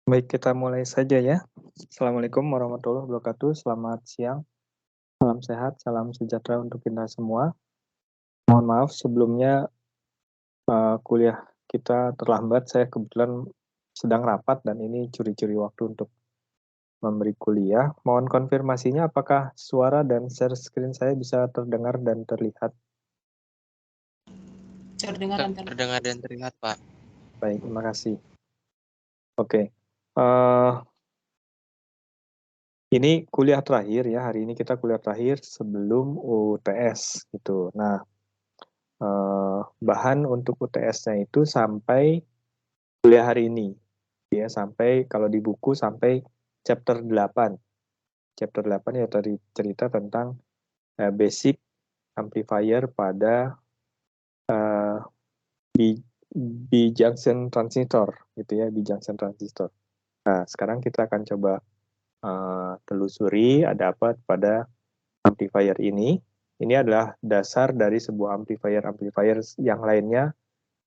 Baik, kita mulai saja ya. Assalamualaikum warahmatullahi wabarakatuh. Selamat siang, salam sehat, salam sejahtera untuk kita semua. Mohon maaf sebelumnya kuliah kita terlambat. Saya kebetulan sedang rapat dan ini curi-curi waktu untuk memberi kuliah. Mohon konfirmasinya apakah suara dan share screen saya bisa terdengar dan terlihat. Terdengar dan terlihat, Pak. Baik, terima kasih. Oke. Eh, Ini kuliah terakhir ya, hari ini kita kuliah terakhir sebelum UTS gitu. Nah, bahan untuk UTS-nya itu sampai kuliah hari ini. Ya, sampai kalau di buku sampai chapter 8. Chapter 8 ya tadi cerita tentang basic amplifier pada B-junction transistor gitu ya, B-junction transistor. Nah, sekarang kita akan coba telusuri ada apa pada amplifier ini. Ini adalah dasar dari sebuah amplifier yang lainnya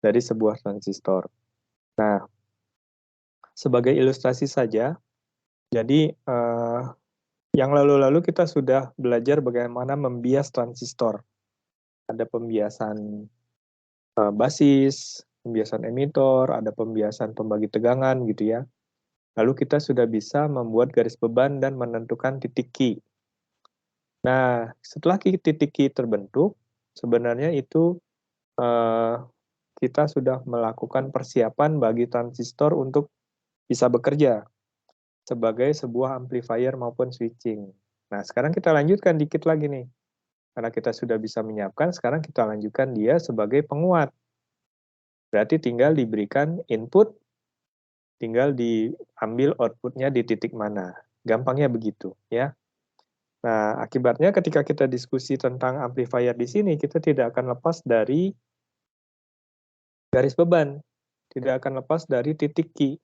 dari sebuah transistor. Nah, sebagai ilustrasi saja, jadi yang lalu-lalu kita sudah belajar bagaimana membias transistor. Ada pembiasan basis, pembiasan emitor, ada pembiasan pembagi tegangan gitu ya. Lalu kita sudah bisa membuat garis beban dan menentukan titik key. Nah, setelah titik key terbentuk, sebenarnya itu kita sudah melakukan persiapan bagi transistor untuk bisa bekerja sebagai sebuah amplifier maupun switching. Nah, sekarang kita lanjutkan dikit lagi nih. Karena kita sudah bisa menyiapkan, sekarang kita lanjutkan dia sebagai penguat. Berarti tinggal diberikan input, tinggal diambil outputnya di titik mana. Gampangnya begitu, ya. Nah, akibatnya ketika kita diskusi tentang amplifier di sini, kita tidak akan lepas dari garis beban, tidak akan lepas dari titik key.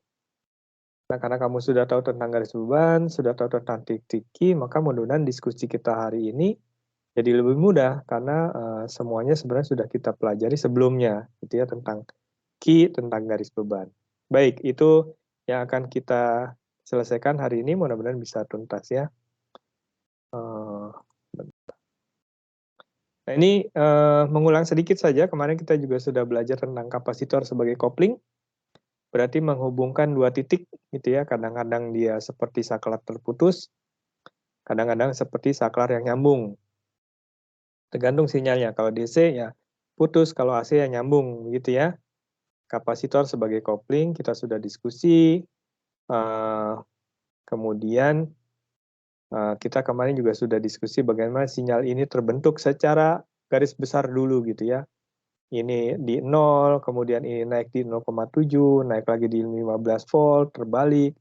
Nah, karena kamu sudah tahu tentang garis beban, sudah tahu tentang titik key, maka mudah-mudahan diskusi kita hari ini jadi lebih mudah karena semuanya sebenarnya sudah kita pelajari sebelumnya, gitu ya, tentang key, tentang garis beban. Baik, itu yang akan kita selesaikan hari ini, mudah-mudahan bisa tuntas ya. Nah, ini mengulang sedikit saja, kemarin kita juga sudah belajar tentang kapasitor sebagai kopling, berarti menghubungkan dua titik, gitu ya, kadang-kadang dia seperti saklar terputus, kadang-kadang seperti saklar yang nyambung. Tergantung sinyalnya. Kalau DC ya putus, kalau AC ya nyambung, gitu ya. Kapasitor sebagai kopling kita sudah diskusi. Kemudian kita kemarin juga sudah diskusi bagaimana sinyal ini terbentuk secara garis besar dulu, gitu ya. Ini di 0, kemudian ini naik di 0,7, naik lagi di 15 volt, terbalik,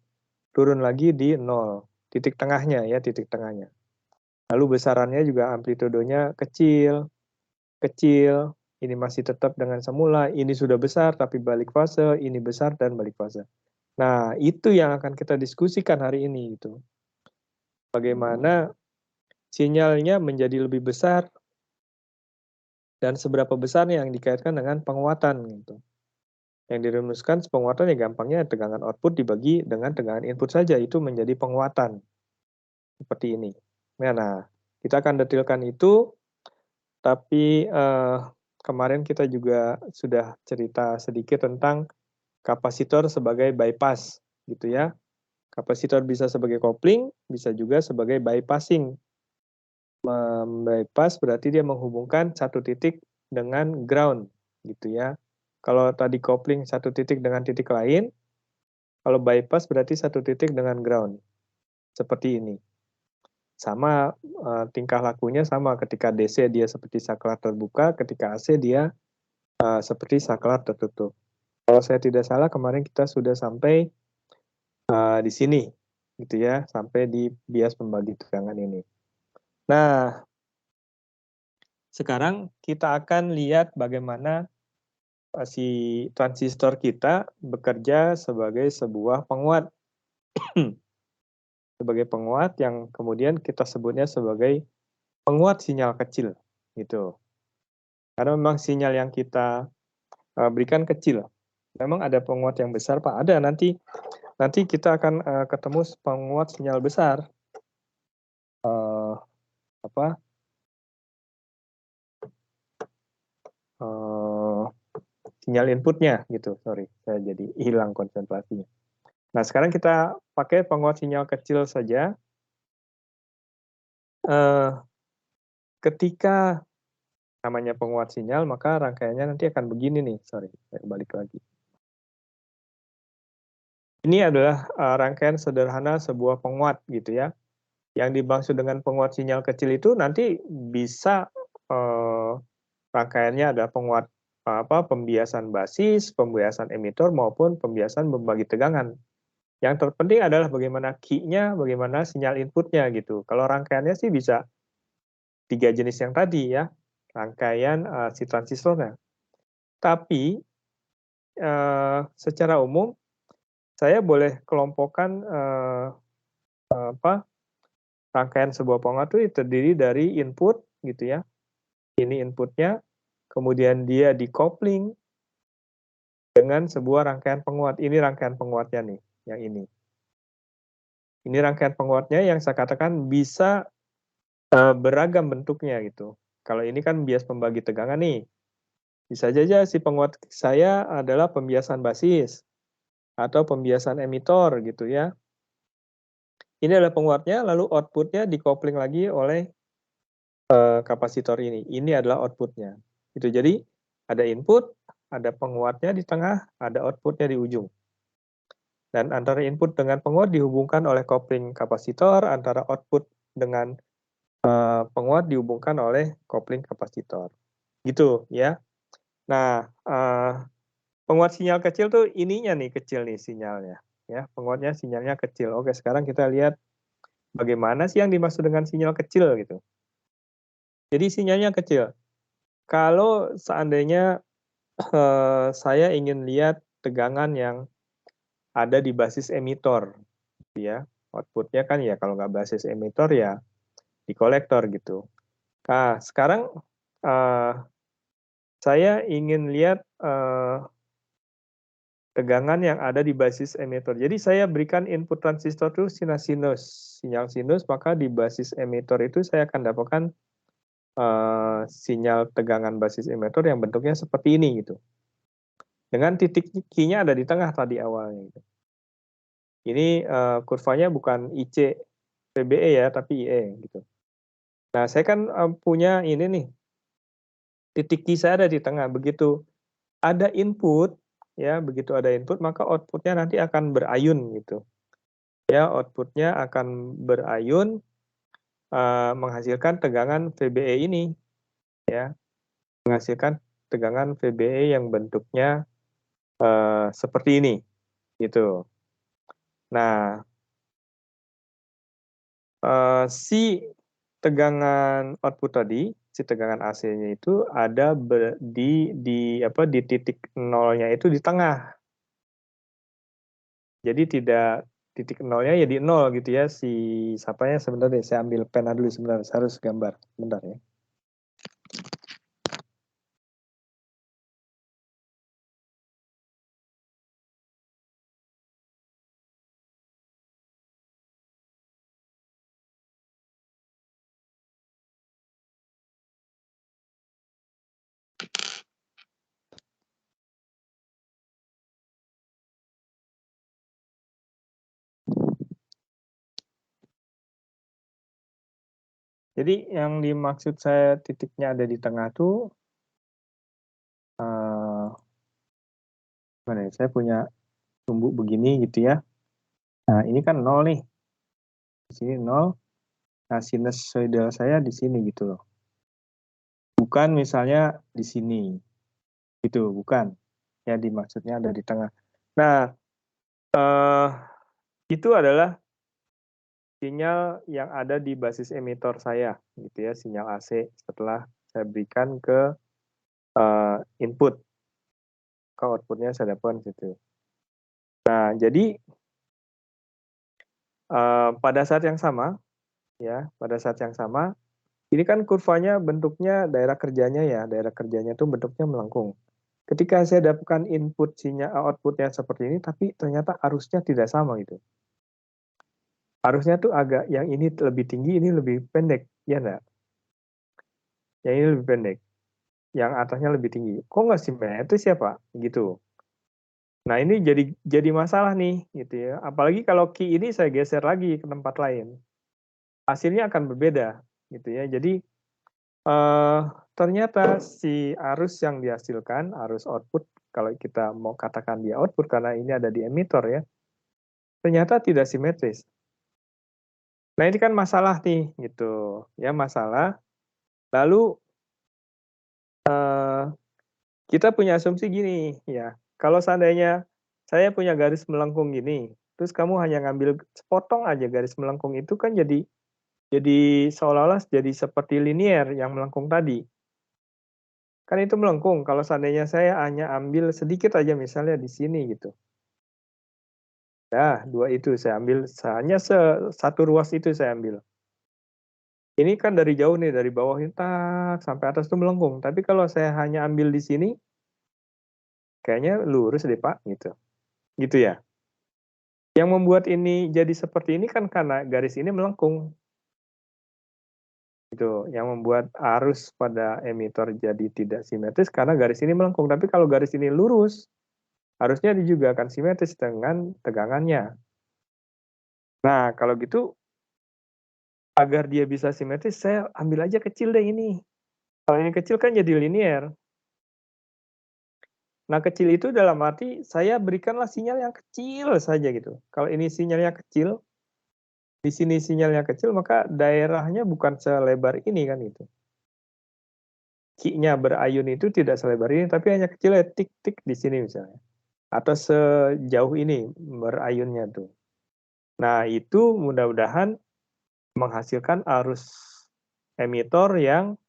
turun lagi di 0. Titik tengahnya ya, titik tengahnya. Lalu besarannya juga amplitudenya kecil, ini masih tetap dengan semula, ini sudah besar tapi balik fase, ini besar dan balik fase. Nah, itu yang akan kita diskusikan hari ini gitu. Bagaimana sinyalnya menjadi lebih besar dan seberapa besar yang dikaitkan dengan penguatan gitu. Yang dirumuskan penguatan ya gampangnya tegangan output dibagi dengan tegangan input saja, itu menjadi penguatan. Seperti ini. Nah, kita akan detailkan itu, tapi kemarin kita juga sudah cerita sedikit tentang kapasitor sebagai bypass, gitu ya. Kapasitor bisa sebagai kopling, bisa juga sebagai bypassing. Bypass berarti dia menghubungkan satu titik dengan ground, gitu ya. Kalau tadi kopling satu titik dengan titik lain, kalau bypass berarti satu titik dengan ground. Seperti ini. Sama tingkah lakunya sama, ketika DC dia seperti saklar terbuka, ketika AC dia seperti saklar tertutup. Kalau saya tidak salah kemarin kita sudah sampai di sini, gitu ya, sampai di bias pembagi tegangan ini. Nah, sekarang kita akan lihat bagaimana si transistor kita bekerja sebagai sebuah penguat. Sebagai penguat yang kemudian kita sebutnya sebagai penguat sinyal kecil, gitu. Karena memang sinyal yang kita berikan kecil. Memang ada penguat yang besar, Pak. Ada nanti nanti kita akan ketemu penguat sinyal besar. Apa? Sinyal inputnya gitu, sorry, saya jadi hilang konsentrasinya. Nah, sekarang kita pakai penguat sinyal kecil saja. Ketika namanya penguat sinyal, maka rangkaiannya nanti akan begini nih, sorry, saya balik lagi. Ini adalah rangkaian sederhana sebuah penguat gitu ya. Yang dimaksud dengan penguat sinyal kecil itu nanti bisa rangkaiannya ada penguat pembiasan basis, pembiasan emitor maupun pembiasan membagi tegangan. Yang terpenting adalah bagaimana key-nya, bagaimana sinyal inputnya gitu. Kalau rangkaiannya sih bisa 3 jenis yang tadi ya, rangkaian si transistornya. Tapi secara umum saya boleh kelompokkan rangkaian sebuah penguat itu terdiri dari input gitu ya. Ini inputnya, kemudian dia di-coupling dengan sebuah rangkaian penguat. Ini rangkaian penguatnya nih, yang ini. Ini rangkaian penguatnya yang saya katakan bisa beragam bentuknya gitu. Kalau ini kan bias pembagi tegangan nih. Bisa saja si penguat saya adalah pembiasan basis atau pembiasan emitor gitu ya. Ini adalah penguatnya, lalu outputnya di-coupling lagi oleh kapasitor ini. Ini adalah outputnya. Gitu. Jadi ada input, ada penguatnya di tengah, ada outputnya di ujung. Dan antara input dengan penguat dihubungkan oleh coupling kapasitor, antara output dengan penguat dihubungkan oleh coupling kapasitor. Gitu ya. Nah, penguat sinyal kecil tuh ininya nih kecil nih sinyalnya. Ya, penguatnya sinyalnya kecil. Oke, sekarang kita lihat bagaimana sih yang dimaksud dengan sinyal kecil gitu. Jadi sinyalnya kecil. Kalau seandainya saya ingin lihat tegangan yang ada di basis emitor, ya. Outputnya kan ya kalau nggak basis emitor ya di kolektor gitu. Nah, sekarang saya ingin lihat tegangan yang ada di basis emitor. Jadi saya berikan input transistor itu sinus, sinyal sinus, maka di basis emitor itu saya akan dapatkan sinyal tegangan basis emitor yang bentuknya seperti ini gitu. Dengan titik Q-nya ada di tengah tadi awalnya gitu. Ini kurvanya bukan IC PBE ya, tapi IE gitu. Nah, saya kan punya ini nih, titik Q saya ada di tengah. Begitu ada input, ya, begitu ada input maka outputnya nanti akan berayun gitu. Ya, outputnya akan berayun menghasilkan tegangan VBE ini, ya, menghasilkan tegangan VBE yang bentuknya seperti ini, gitu. Nah, si tegangan output tadi, si tegangan AC-nya itu ada di titik nolnya itu di tengah. Jadi tidak titik nolnya ya di nol gitu ya, si siapanya sebentar saya ambil pena dulu sebentar, saya harus gambar, sebentar ya. Jadi yang dimaksud saya titiknya ada di tengah tuh, mana ya, saya punya tumbuk begini gitu ya. Nah ini kan nol nih, di sini nol. Nah sinusoidal saya di sini gitu loh. Bukan misalnya di sini, gitu, bukan. Ya dimaksudnya ada di tengah. Nah, itu adalah sinyal yang ada di basis emitor saya, gitu ya, sinyal AC setelah saya berikan ke input, ke outputnya saya dapatkan situ. Nah, jadi pada saat yang sama, ya, pada saat yang sama, ini kan kurvanya bentuknya daerah kerjanya ya, daerah kerjanya itu bentuknya melengkung. Ketika saya dapatkan input output yang seperti ini, tapi ternyata arusnya tidak sama gitu. Arusnya tuh agak yang ini lebih tinggi, ini lebih pendek, ya enggak? Yang ini lebih pendek, yang atasnya lebih tinggi. Kok nggak simetris ya Pak? Gitu. Nah ini jadi masalah nih, gitu ya. Apalagi kalau key ini saya geser lagi ke tempat lain, hasilnya akan berbeda, gitu ya. Jadi ternyata si arus yang dihasilkan, arus output, kalau kita mau katakan dia output karena ini ada di emitor ya, ternyata tidak simetris. Nah ini kan masalah nih, gitu ya, masalah. Lalu kita punya asumsi gini ya, kalau seandainya saya punya garis melengkung gini, terus kamu hanya ngambil sepotong aja garis melengkung itu kan jadi seolah-olah jadi seperti linier yang melengkung tadi. Kan itu melengkung, kalau seandainya saya hanya ambil sedikit aja misalnya di sini gitu. Nah, 2 itu saya ambil, hanya satu ruas itu saya ambil. Ini kan dari jauh nih, dari bawah ini sampai atas tuh melengkung. Tapi kalau saya hanya ambil di sini, kayaknya lurus deh Pak, gitu. Gitu ya? Yang membuat ini jadi seperti ini kan karena garis ini melengkung. Itu yang membuat arus pada emitor jadi tidak simetris karena garis ini melengkung. Tapi kalau garis ini lurus, harusnya dia juga akan simetris dengan tegangannya. Nah, kalau gitu agar dia bisa simetris, saya ambil aja kecil deh ini. Kalau ini kecil kan jadi linier. Nah, kecil itu dalam arti saya berikanlah sinyal yang kecil saja gitu. Kalau ini sinyalnya kecil, di sini sinyalnya kecil, maka daerahnya bukan selebar ini kan itu. Q-nya berayun itu tidak selebar ini, tapi hanya kecil ya, tik-tik di sini misalnya. Atau sejauh ini berayunnya tuh. Nah, itu mudah-mudahan menghasilkan arus emitor yang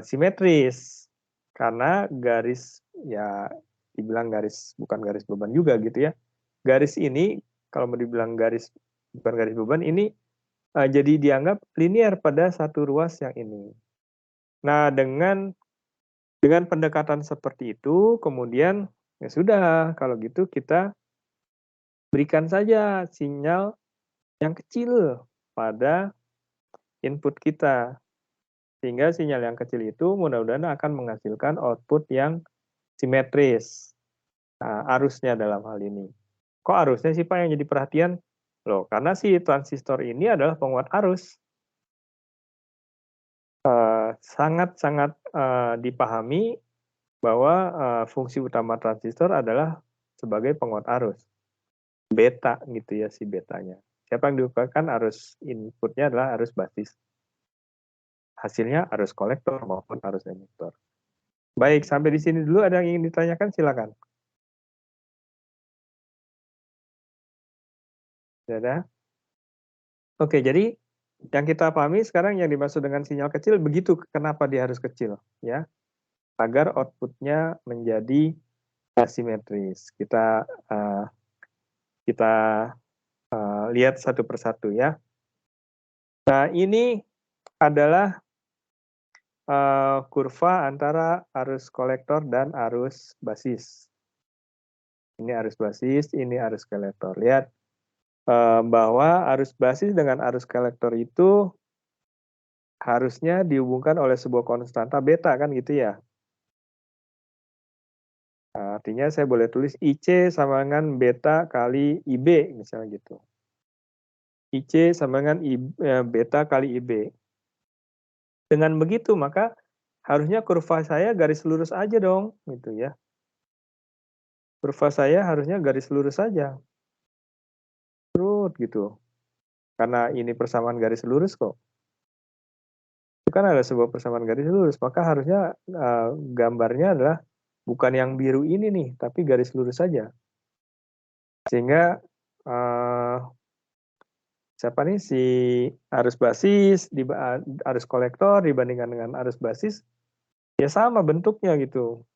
simetris. Karena garis, ya dibilang garis, bukan garis beban juga gitu ya. Garis ini, kalau mau dibilang garis, bukan garis beban, ini jadi dianggap linier pada satu ruas yang ini. Nah, dengan pendekatan seperti itu, kemudian ya sudah, kalau gitu kita berikan saja sinyal yang kecil pada input kita. Sehingga sinyal yang kecil itu mudah-mudahan akan menghasilkan output yang simetris. Nah, arusnya dalam hal ini. Kok arusnya sih Pak yang jadi perhatian? Loh, karena si transistor ini adalah penguat arus. Sangat-sangat dipahami bahwa fungsi utama transistor adalah sebagai penguat arus. Beta gitu ya si betanya. Siapa yang diupakan arus inputnya adalah arus basis. Hasilnya arus kolektor maupun arus emitor. Baik, sampai di sini dulu ada yang ingin ditanyakan silakan. Sudah? Oke, jadi yang kita pahami sekarang yang dimaksud dengan sinyal kecil begitu, kenapa dia harus kecil ya? Agar outputnya menjadi asimetris. Kita lihat satu persatu ya. Nah, ini adalah kurva antara arus kolektor dan arus basis. Ini arus basis, ini arus kolektor. Lihat bahwa arus basis dengan arus kolektor itu harusnya dihubungkan oleh sebuah konstanta beta kan gitu ya. Artinya saya boleh tulis IC sama dengan beta kali IB misalnya gitu. IC sama dengan beta kali IB. Dengan begitu maka harusnya kurva saya garis lurus aja dong gitu ya. Kurva saya harusnya garis lurus saja. Terus gitu. Karena ini persamaan garis lurus kok. Itu kan ada sebuah persamaan garis lurus, maka harusnya gambarnya adalah bukan yang biru ini nih, tapi garis lurus saja. Sehingga siapa nih si arus basis arus kolektor dibandingkan dengan arus basis ya sama bentuknya gitu.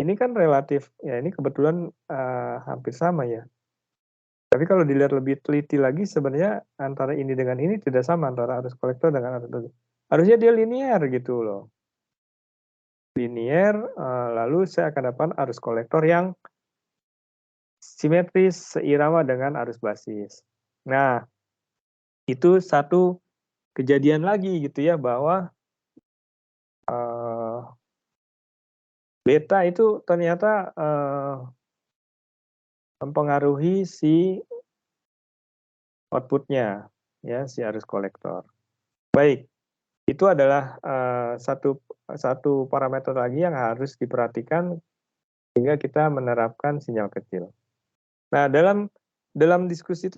Ini kan relatif ya, ini kebetulan hampir sama ya. Tapi kalau dilihat lebih teliti lagi sebenarnya antara ini dengan ini tidak sama, antara arus kolektor dengan arus basis. Harusnya dia linear gitu loh. linier, lalu saya akan dapatkan arus kolektor yang simetris seirama dengan arus basis. Nah, itu satu kejadian lagi gitu ya, bahwa beta itu ternyata mempengaruhi si output-nya, ya, si arus kolektor. Baik, itu adalah satu parameter lagi yang harus diperhatikan sehingga kita menerapkan sinyal kecil. Nah, dalam diskusi itu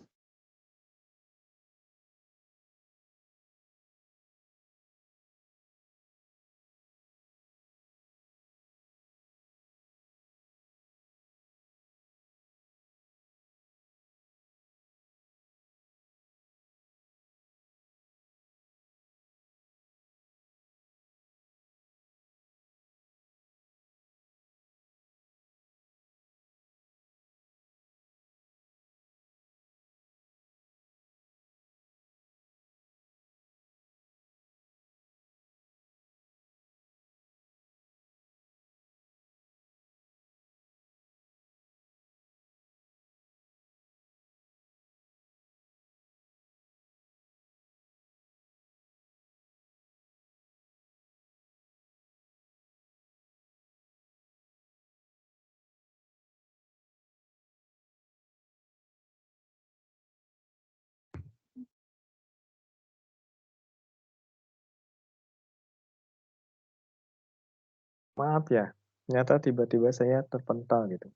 maaf ya, ternyata tiba-tiba saya terpental gitu.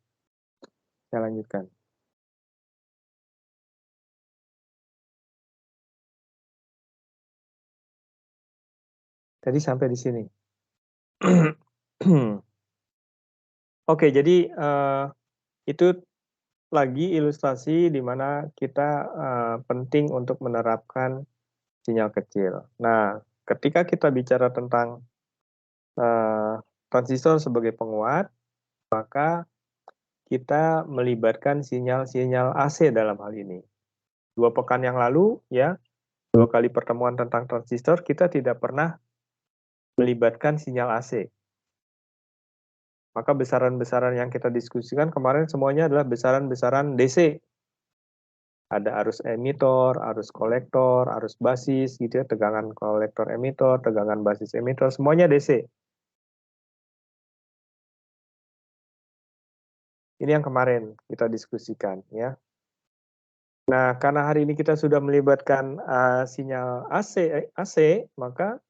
Saya lanjutkan. Tadi sampai di sini. Oke, jadi itu lagi ilustrasi di mana kita penting untuk menerapkan sinyal kecil. Nah, ketika kita bicara tentang transistor sebagai penguat, maka kita melibatkan sinyal-sinyal AC dalam hal ini. 2 pekan yang lalu, ya, 2 kali pertemuan tentang transistor, kita tidak pernah melibatkan sinyal AC. Maka besaran-besaran yang kita diskusikan kemarin semuanya adalah besaran-besaran DC. Ada arus emitor, arus kolektor, arus basis gitu ya, tegangan kolektor emitor, tegangan basis emitor, semuanya DC. Ini yang kemarin kita diskusikan ya. Nah, karena hari ini kita sudah melibatkan sinyal AC, maka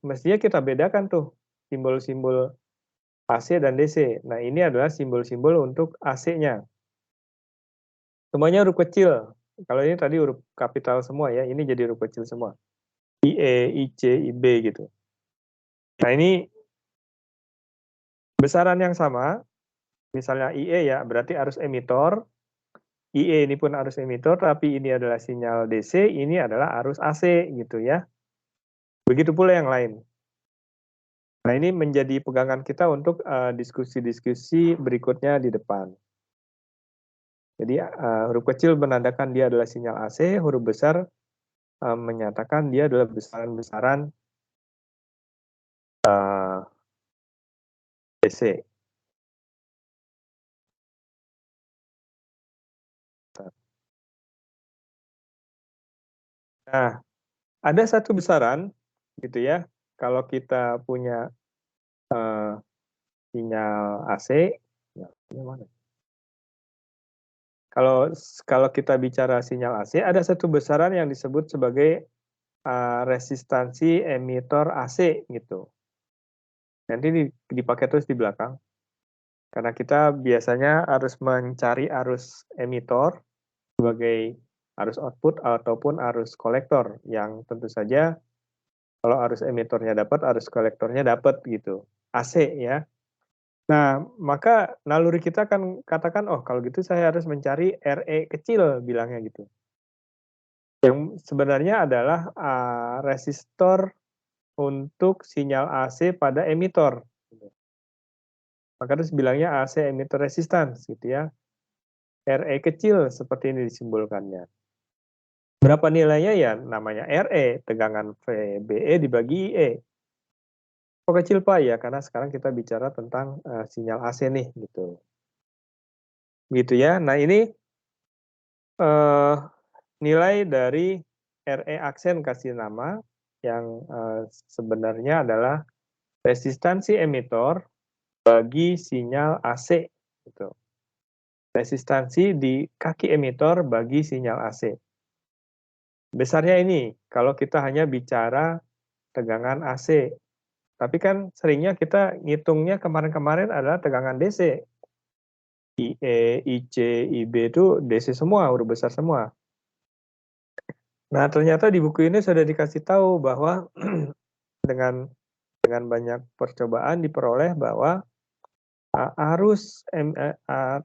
mestinya kita bedakan tuh simbol-simbol AC dan DC. Nah, ini adalah simbol-simbol untuk AC-nya. Semuanya huruf kecil. Kalau ini tadi huruf kapital semua ya, ini jadi huruf kecil semua. IE, IC, IB gitu. Nah, ini besaran yang sama, misalnya IE ya, berarti arus emitor. IE ini pun arus emitor, tapi ini adalah sinyal DC, ini adalah arus AC gitu ya. Begitu pula yang lain. Nah, ini menjadi pegangan kita untuk diskusi-diskusi berikutnya di depan. Jadi huruf kecil menandakan dia adalah sinyal AC, huruf besar menyatakan dia adalah besaran-besaran DC. Nah, ada satu besaran gitu ya, kalau kita punya sinyal AC, ya, ini mana? Kalau kita bicara sinyal AC, ada satu besaran yang disebut sebagai resistansi emitor AC gitu. Nanti dipakai terus di belakang. Karena kita biasanya harus mencari arus emitor sebagai arus output ataupun arus kolektor yang tentu saja kalau arus emitornya dapat, arus kolektornya dapat gitu. AC ya. Nah, maka naluri kita akan katakan, oh kalau gitu saya harus mencari RE kecil, bilangnya gitu. Yang sebenarnya adalah resistor untuk sinyal AC pada emitor. Maka terus bilangnya AC emitter resistance gitu ya. RE kecil seperti ini disimbolkannya. Berapa nilainya ya? Namanya RE, tegangan VBE dibagi IE. Kenapa kecil Pak? Ya karena sekarang kita bicara tentang sinyal AC nih gitu. Gitu ya. Nah ini nilai dari RE aksen kasih nama yang sebenarnya adalah resistansi emitor bagi sinyal AC gitu. Resistansi di kaki emitor bagi sinyal AC. Besarnya ini kalau kita hanya bicara tegangan AC. Tapi kan seringnya kita ngitungnya kemarin-kemarin adalah tegangan DC. IE, IC, IB itu DC semua, huruf besar semua. Nah, ternyata di buku ini sudah dikasih tahu bahwa dengan banyak percobaan diperoleh bahwa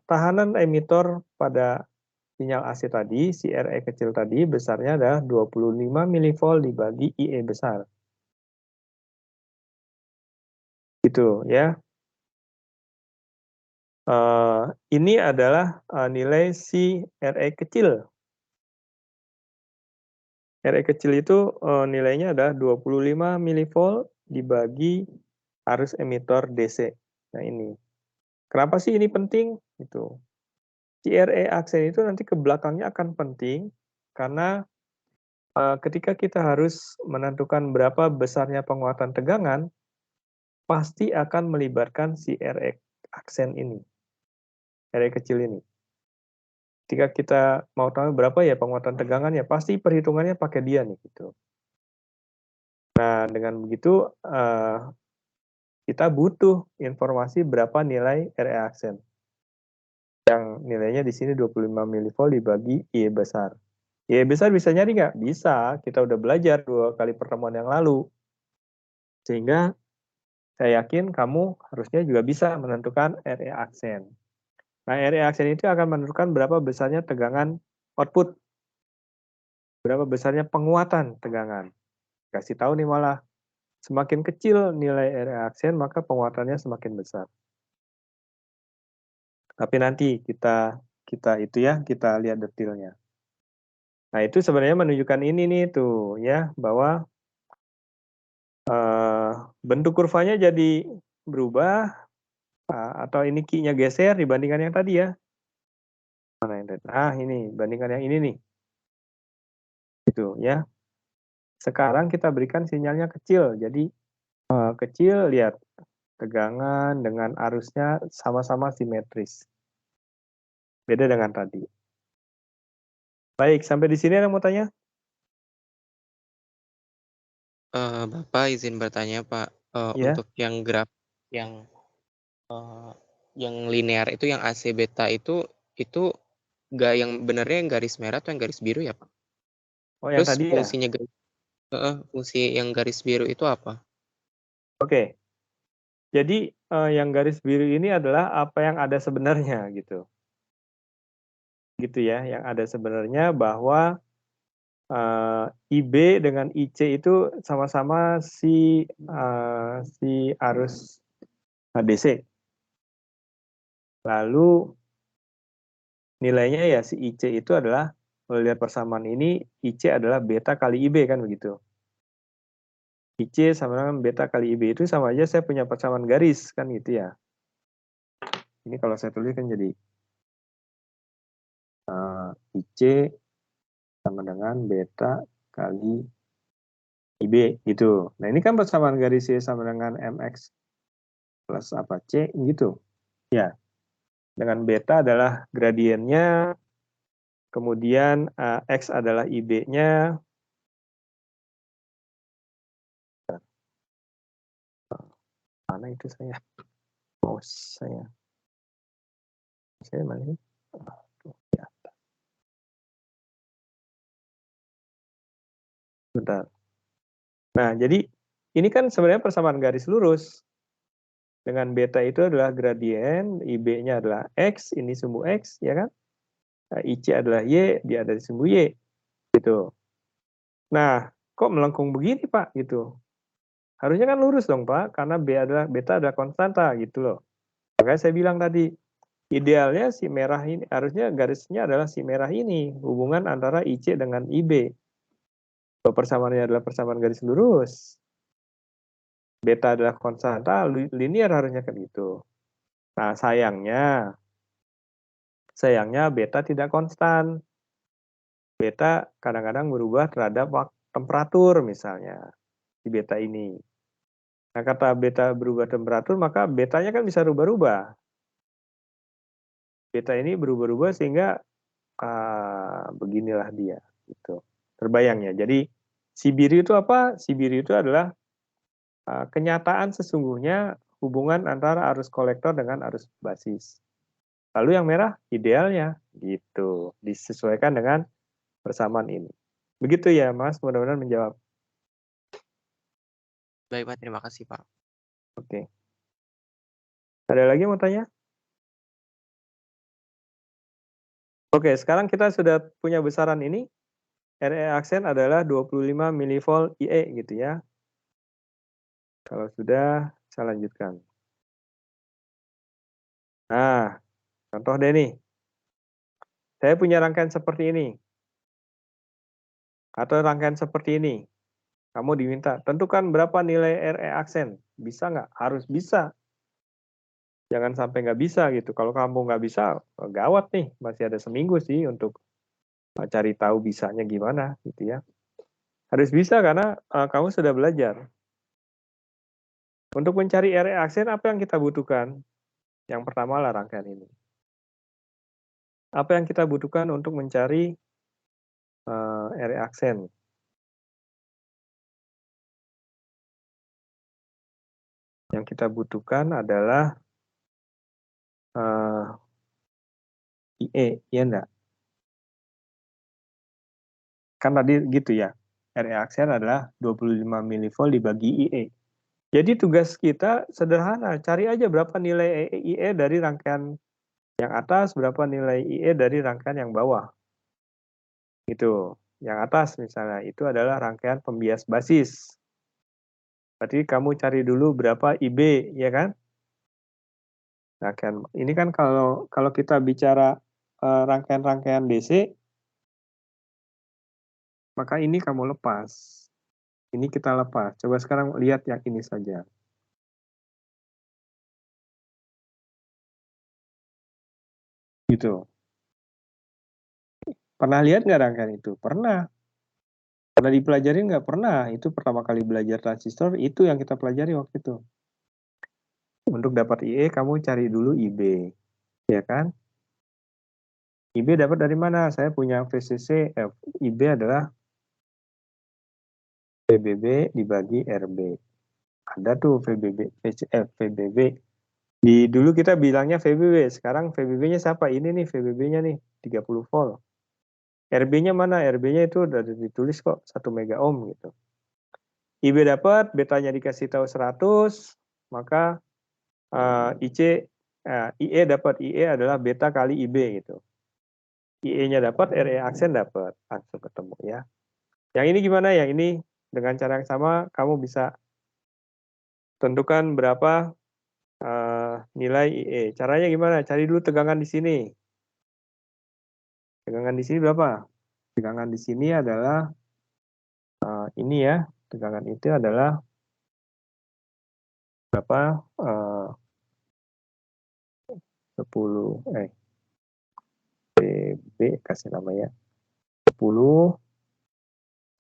tahanan emitor pada sinyal AC tadi, si RE kecil tadi besarnya adalah 25 mV dibagi IE besar. Gitu ya. Ini adalah nilai si RE kecil. RE kecil itu nilainya adalah 25 mV dibagi arus emitor DC. Nah ini. Kenapa sih ini penting? Gitu. Si RE aksen itu nanti ke belakangnya akan penting karena ketika kita harus menentukan berapa besarnya penguatan tegangan, pasti akan melibatkan si RE aksen ini. RE kecil ini. Ketika kita mau tahu berapa ya penguatan tegangan ya pasti perhitungannya pakai dia nih gitu. Nah dengan begitu kita butuh informasi berapa nilai RE aksen. Yang nilainya di sini 25 mV dibagi IE besar. IE besar bisa nyari nggak? Bisa, kita udah belajar 2 kali pertemuan yang lalu. Sehingga saya yakin kamu harusnya juga bisa menentukan RE aksen. Nah, RE aksen itu akan menentukan berapa besarnya tegangan output. Berapa besarnya penguatan tegangan. Kasih tahu nih malah, semakin kecil nilai RE aksen maka penguatannya semakin besar. Tapi nanti kita kita lihat detailnya. Nah, itu sebenarnya menunjukkan ini nih tuh ya, bahwa bentuk kurvanya jadi berubah atau ini Q-nya geser dibandingkan yang tadi ya. Mana yang tadi? Ah, ini bandingkan yang ini nih. Gitu ya. Sekarang kita berikan sinyalnya kecil. Jadi kecil, lihat tegangan dengan arusnya sama-sama simetris. Beda dengan tadi. Baik, sampai di sini ada yang mau tanya? Bapak izin bertanya Pak, Ya. untuk yang graf yang, yang linear itu yang AC beta itu yang benernya yang garis merah atau yang garis biru ya Pak? Oh, yang Terus tadi ya? fungsi yang garis biru itu apa? Oke. Jadi yang garis biru ini adalah apa yang ada sebenarnya gitu. Gitu ya, yang ada sebenarnya bahwa IB dengan IC itu sama-sama si arus DC. Lalu nilainya ya si IC itu adalah melihat persamaan ini IC adalah beta kali IB kan begitu. IC sama dengan beta kali IB itu sama aja saya punya persamaan garis kan gitu ya. Ini kalau saya tulis kan jadi IC sama dengan beta kali IB gitu. Nah ini kan persamaan garis C sama dengan MX plus apa C gitu. Ya, dengan beta adalah gradiennya, kemudian X adalah IB-nya. Mana itu saya? Mouse saya. Saya mana ini? Ya, bentar. Nah, jadi ini kan sebenarnya persamaan garis lurus. Dengan beta itu adalah gradien, IB-nya adalah X, ini sumbu X, ya kan? IC adalah Y, dia ada di sumbu Y. Gitu. Nah, kok melengkung begini Pak? Gitu. Harusnya kan lurus dong Pak, karena beta adalah konstanta gitu loh. Makanya saya bilang tadi, idealnya si merah ini, harusnya garisnya adalah si merah ini, hubungan antara IC dengan IB. Kalau persamaannya adalah persamaan garis lurus, beta adalah konstanta, linear harusnya kan gitu. Nah, sayangnya beta tidak konstan. Beta kadang-kadang berubah terhadap temperatur misalnya di beta ini. Nah, kata beta berubah temperatur, maka betanya kan bisa rubah-rubah. Beta ini berubah-ubah sehingga beginilah dia gitu. Terbayang ya. Jadi Sibiru itu apa? Sibiru itu adalah kenyataan sesungguhnya hubungan antara arus kolektor dengan arus basis. Lalu yang merah idealnya gitu, disesuaikan dengan persamaan ini. Begitu ya Mas, mudah-mudahan menjawab. Baik Pak, terima kasih Pak. Oke. Ada lagi mau tanya? Oke, sekarang kita sudah punya besaran ini. RE aksen adalah 25 mV IE gitu ya. Kalau sudah, saya lanjutkan. Nah, contoh deh nih. Saya punya rangkaian seperti ini. Atau rangkaian seperti ini. Kamu diminta, tentukan berapa nilai RE aksen. Bisa nggak? Harus bisa. Jangan sampai nggak bisa gitu. Kalau kamu nggak bisa, gawat nih. Masih ada seminggu sih untuk cari tahu bisanya gimana gitu ya. Harus bisa karena kamu sudah belajar. Untuk mencari RE aksen, apa yang kita butuhkan? Yang pertama lah rangkaian ini. Apa yang kita butuhkan untuk mencari RE aksen? Yang kita butuhkan adalah IE, ya enggak? Kan tadi gitu ya, RE aksen adalah 25 mV dibagi IE. Jadi tugas kita sederhana, cari aja berapa nilai IE dari rangkaian yang atas, berapa nilai IE dari rangkaian yang bawah. Gitu. Yang atas misalnya, itu adalah rangkaian pembias basis. Berarti kamu cari dulu berapa IB, ya kan? Rangkaian ini kan kalau kita bicara rangkaian-rangkaian DC, maka ini kamu lepas. Ini kita lepas. Coba sekarang lihat yang ini saja. Gitu. Pernah lihat nggak rangkaian itu? Pernah. Pernah dipelajari nggak? Pernah. Itu pertama kali belajar transistor, itu yang kita pelajari waktu itu. Untuk dapat IE, kamu cari dulu IB. Ya kan? IB dapat dari mana? Saya punya VCC, IB adalah VBB dibagi RB. Ada tuh VBB, VBB. Dulu kita bilangnya VBB, sekarang VBB-nya siapa? Ini nih VBB-nya nih, 30 volt. RB-nya mana? RB-nya itu udah ditulis kok, 1 mega ohm gitu. IB dapat, betanya dikasih tahu 100, maka IE dapat, IE adalah beta kali IB gitu. IE-nya dapat, RE aksen dapat, langsung ketemu ya. Yang ini gimana? Yang ini dengan cara yang sama kamu bisa tentukan berapa nilai IE. Caranya gimana? Cari dulu tegangan di sini. Tegangan di sini berapa? Tegangan di sini adalah ini ya. Tegangan itu adalah berapa? 10 PB kasih nama ya. 10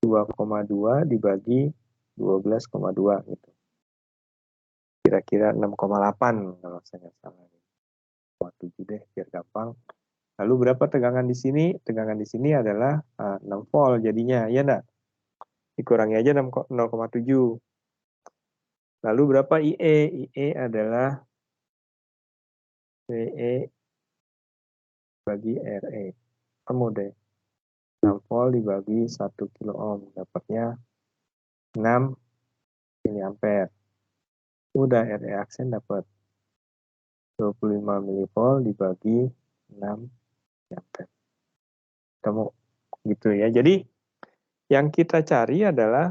2,2 dibagi 12,2 gitu. Kira-kira 6,8 kalau saya nggak salah. 7 deh biar gampang. Lalu berapa tegangan di sini? Tegangan di sini adalah 6 volt jadinya, ya enggak? Dikurangi aja 0,7. Lalu berapa IE? IE adalah VE bagi RE. Kamu deh. 6 volt dibagi 1 kilo ohm. Dapatnya 6 miliampere. Udah RE aksen dapat 25 mV dibagi 6 miliampere. Kamu gitu ya. Jadi yang kita cari adalah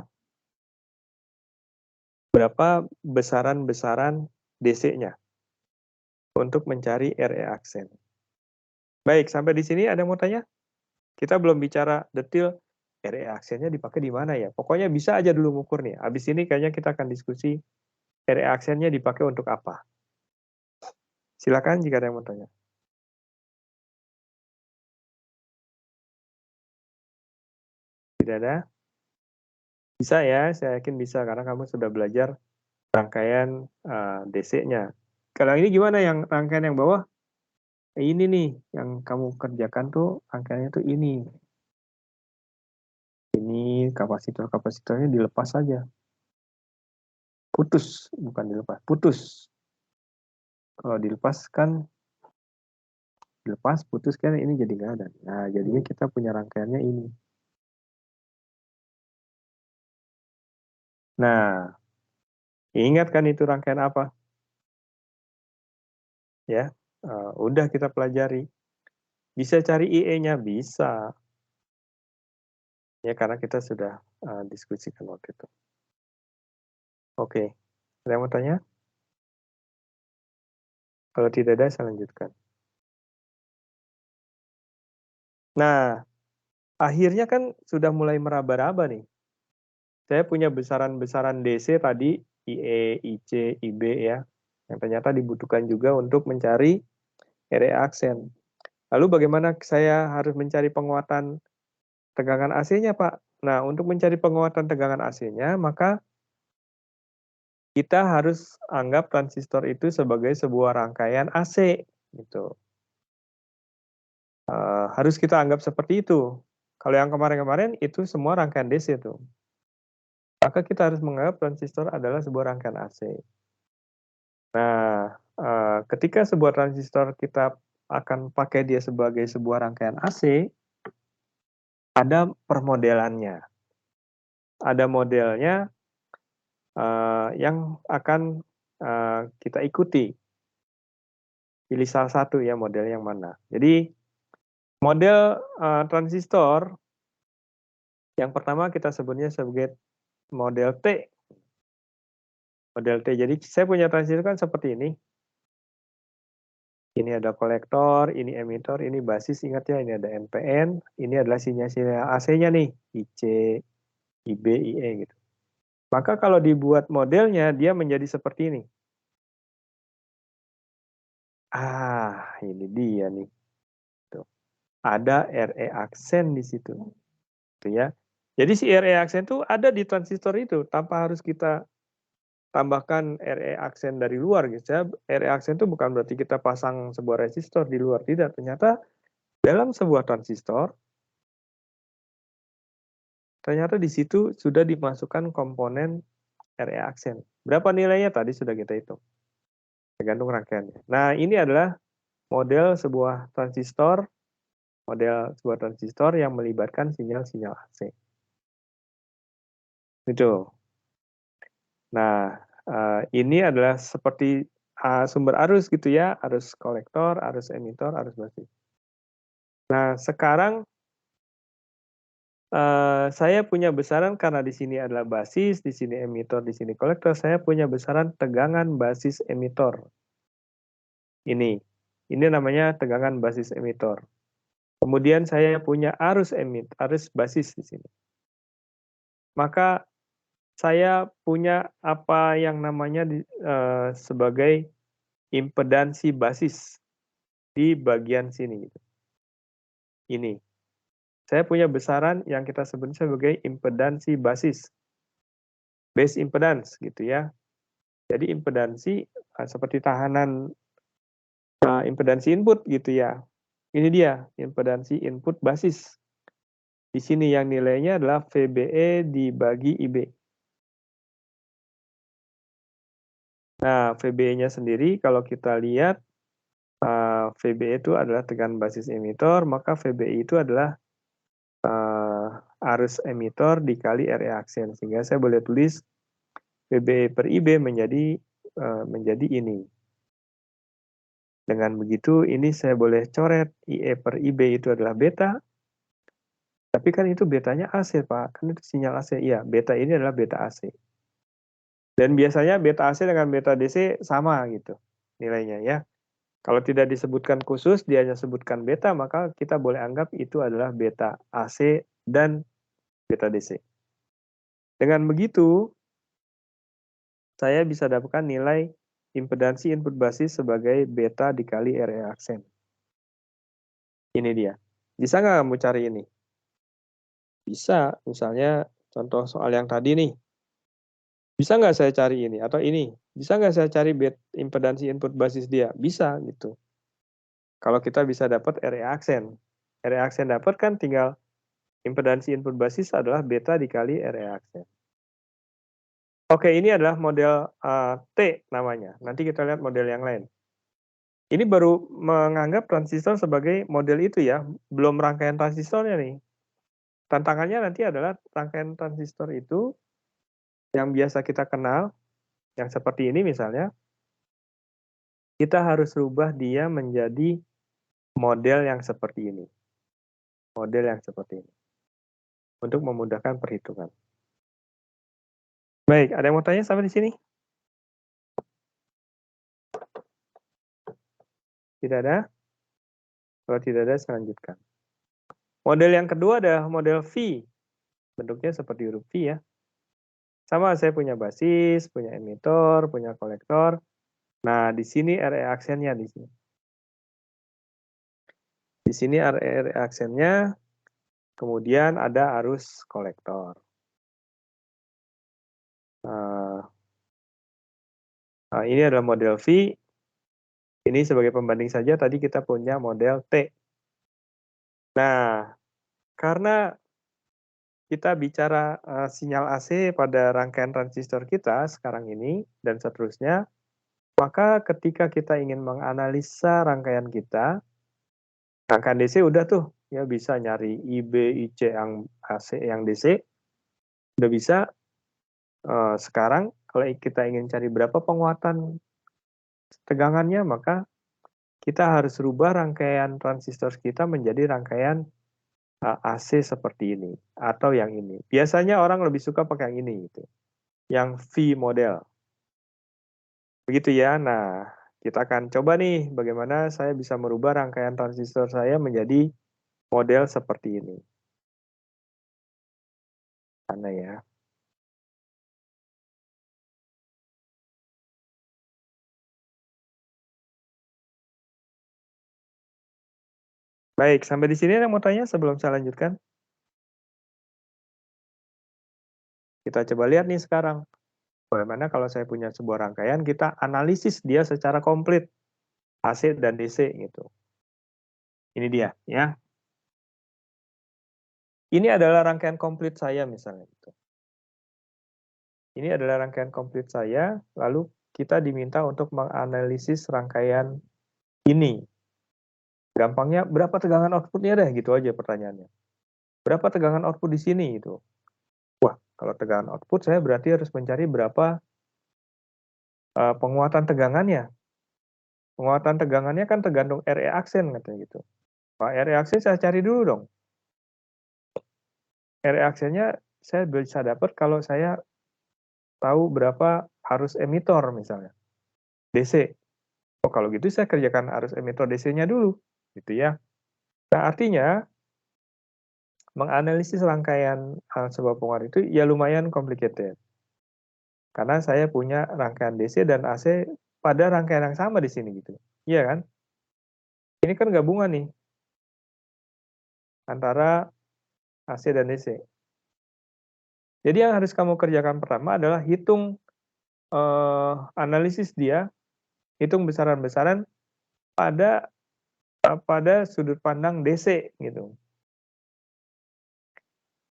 berapa besaran-besaran DC-nya untuk mencari RE aksen. Baik, sampai di sini ada yang mau tanya? Kita belum bicara detail RE aksennya dipakai di mana ya. Pokoknya bisa aja dulu ngukur nih. Habis ini kayaknya kita akan diskusi RE aksennya dipakai untuk apa? Silakan jika ada yang mau tanya. Tidak ada? Bisa ya, saya yakin bisa karena kamu sudah belajar rangkaian DC-nya. Kalau ini gimana yang rangkaian yang bawah? Ini nih yang kamu kerjakan tuh rangkaiannya tuh ini. Ini kapasitor-kapasitornya dilepas saja. Putus, bukan dilepas, putus. Kalau dilepaskan, dilepas, putus kan ini jadi nggak ada. Nah, jadinya kita punya rangkaiannya ini. Nah, ingat kan itu rangkaian apa? Ya, udah kita pelajari. Bisa cari IE-nya? Bisa. Ya, karena kita sudah diskusikan waktu itu. Oke, ada yang mau tanya? Kalau tidak ada, saya lanjutkan. Nah, akhirnya kan sudah mulai meraba-raba nih. Saya punya besaran-besaran DC tadi, IE, IC, IB ya, yang ternyata dibutuhkan juga untuk mencari RE aksen. Lalu bagaimana saya harus mencari penguatan tegangan AC-nya, Pak? Nah, untuk mencari penguatan tegangan AC-nya, maka kita harus anggap transistor itu sebagai sebuah rangkaian AC, gitu. Harus kita anggap seperti itu. Kalau yang kemarin-kemarin itu semua rangkaian DC tuh. Maka kita harus menganggap transistor adalah sebuah rangkaian AC. Nah, ketika sebuah transistor kita akan pakai dia sebagai sebuah rangkaian AC, ada permodelannya. Ada modelnya yang akan kita ikuti. Pilih salah satu ya model yang mana. Jadi model transistor yang pertama kita sebutnya sebagai model T. Model T. Jadi saya punya transistor kan seperti ini. Ini ada kolektor, ini emitor, ini basis, ingat ya, ini ada NPN, ini adalah sinyal-sinyal AC-nya nih, IC, IB, IE gitu. Maka kalau dibuat modelnya, dia menjadi seperti ini. Ini dia nih. Tuh. Ada RE aksen di situ. Gitu ya. Jadi si RE aksen itu ada di transistor itu, tanpa harus kita tambahkan RE aksen dari luar gitu. RE aksen itu bukan berarti kita pasang sebuah resistor di luar, tidak. Ternyata dalam sebuah transistor, ternyata di situ sudah dimasukkan komponen RE aksen. Berapa nilainya tadi sudah kita hitung. Tergantung rangkaiannya. Nah, ini adalah model sebuah transistor yang melibatkan sinyal-sinyal AC. Itu. Nah, ini adalah seperti sumber arus gitu ya, arus kolektor, arus emitor, arus basis. Nah, sekarang saya punya besaran karena di sini adalah basis, di sini emitor, di sini kolektor, saya punya besaran tegangan basis emitor. Ini namanya tegangan basis emitor. Kemudian saya punya arus basis di sini. Maka saya punya apa yang namanya sebagai impedansi basis di bagian sini. Gitu. Ini. Saya punya besaran yang kita sebut sebagai impedansi basis. Base impedance gitu ya. Jadi impedansi seperti tahanan impedansi input gitu ya. Ini dia impedansi input basis. Di sini yang nilainya adalah VBE dibagi IB. Nah, VBE-nya sendiri kalau kita lihat VBE itu adalah tegangan basis emitor, maka VBI itu adalah arus emitor dikali RE aksen. Sehingga saya boleh tulis VBE per IB menjadi ini. Dengan begitu, ini saya boleh coret IE per IB itu adalah beta. Tapi kan itu betanya AC, Pak. Kan itu sinyal AC. Iya, beta ini adalah beta AC. Dan biasanya beta AC dengan beta DC sama gitu nilainya ya. Kalau tidak disebutkan khusus, dia hanya sebutkan beta, maka kita boleh anggap itu adalah beta AC dan beta DC. Dengan begitu, saya bisa dapatkan nilai impedansi input basis sebagai beta dikali RE aksen. Ini dia. Bisa nggak kamu cari ini? Bisa, misalnya contoh soal yang tadi nih. Bisa nggak saya cari ini? Atau ini, bisa nggak saya cari impedansi input basis dia? Bisa, gitu. Kalau kita bisa dapat RE aksen. RE aksen dapat kan tinggal impedansi input basis adalah beta dikali RE aksen. Oke, ini adalah model T namanya. Nanti kita lihat model yang lain. Ini baru menganggap transistor sebagai model itu ya, belum rangkaian transistornya nih. Tantangannya nanti adalah rangkaian transistor itu yang biasa kita kenal, yang seperti ini misalnya, kita harus rubah dia menjadi model yang seperti ini. Model yang seperti ini. Untuk memudahkan perhitungan. Baik, ada yang mau tanya sampai di sini? Tidak ada? Kalau tidak ada, saya lanjutkan. Model yang kedua adalah model V. Bentuknya seperti huruf V ya. Sama, saya punya basis, punya emitor, punya kolektor. Nah, di sini RE aksennya di sini. Di sini RE aksennya, kemudian ada arus kolektor. Nah, ini adalah model V. Ini sebagai pembanding saja, tadi kita punya model T. Nah, karena kita bicara sinyal AC pada rangkaian transistor kita sekarang ini dan seterusnya, maka ketika kita ingin menganalisa rangkaian kita, rangkaian DC udah tuh, ya bisa nyari IB, IC yang AC, yang DC, udah bisa. Sekarang kalau kita ingin cari berapa penguatan tegangannya, maka kita harus rubah rangkaian transistor kita menjadi rangkaian AC seperti ini atau yang ini. Biasanya orang lebih suka pakai yang ini gitu. Yang V model. Begitu ya. Nah, kita akan coba nih bagaimana saya bisa merubah rangkaian transistor saya menjadi model seperti ini. Mana ya? Baik, sampai di sini ada yang mau tanya sebelum saya lanjutkan? Kita coba lihat nih sekarang. Bagaimana kalau saya punya sebuah rangkaian, kita analisis dia secara komplit. AC dan DC gitu. Ini dia ya. Ini adalah rangkaian komplit saya misalnya gitu. Ini adalah rangkaian komplit saya, lalu kita diminta untuk menganalisis rangkaian ini. Gampangnya berapa tegangan outputnya deh gitu aja pertanyaannya. Berapa tegangan output di sini gitu. Wah, kalau tegangan output saya berarti harus mencari berapa penguatan tegangannya. Penguatan tegangannya kan tergantung RE aksen katanya gitu. Pak RE aksen saya cari dulu dong. RE aksennya saya bisa dapat kalau saya tahu berapa arus emitor misalnya. DC. Oh, kalau gitu saya kerjakan arus emitor DC-nya dulu, gitu ya. Nah, artinya menganalisis rangkaian sebuah penguat itu ya lumayan complicated. Karena saya punya rangkaian DC dan AC pada rangkaian yang sama di sini gitu. Iya kan? Ini kan gabungan nih antara AC dan DC. Jadi yang harus kamu kerjakan pertama adalah hitung analisis dia, hitung besaran-besaran pada sudut pandang DC gitu.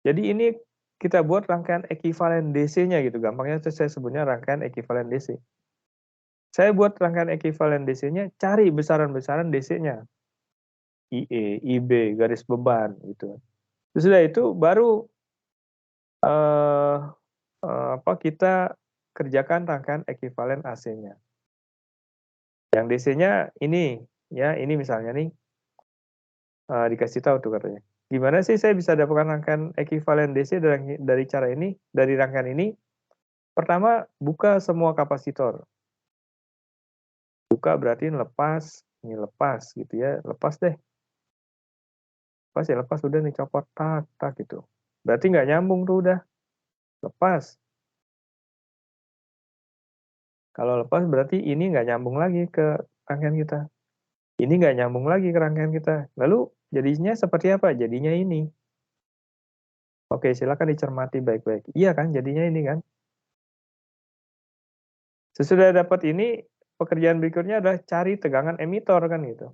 Jadi ini kita buat rangkaian ekivalen DC-nya gitu, gampangnya itu saya sebutnya rangkaian ekivalen DC. Saya buat rangkaian ekivalen DC-nya, cari besaran-besaran DC-nya. IE, IB, garis beban gitu. Sesudah itu baru kita kerjakan rangkaian ekivalen AC-nya. Yang DC-nya ini, ya ini misalnya nih, dikasih tahu tuh katanya. Gimana sih saya bisa dapatkan rangkaian ekivalen DC dari cara ini, dari rangkaian ini? Pertama, buka semua kapasitor. Buka berarti lepas, ini lepas gitu ya, lepas deh. Lepas ya lepas, udah nih copot, tak, tak gitu. Berarti nggak nyambung tuh udah, lepas. Kalau lepas berarti ini nggak nyambung lagi ke rangkaian kita. Ini nggak nyambung lagi ke rangkaian kita. Lalu jadinya seperti apa? Jadinya ini. Oke, silakan dicermati baik-baik. Iya kan, jadinya ini kan. Sesudah dapat ini, pekerjaan berikutnya adalah cari tegangan emitor kan gitu.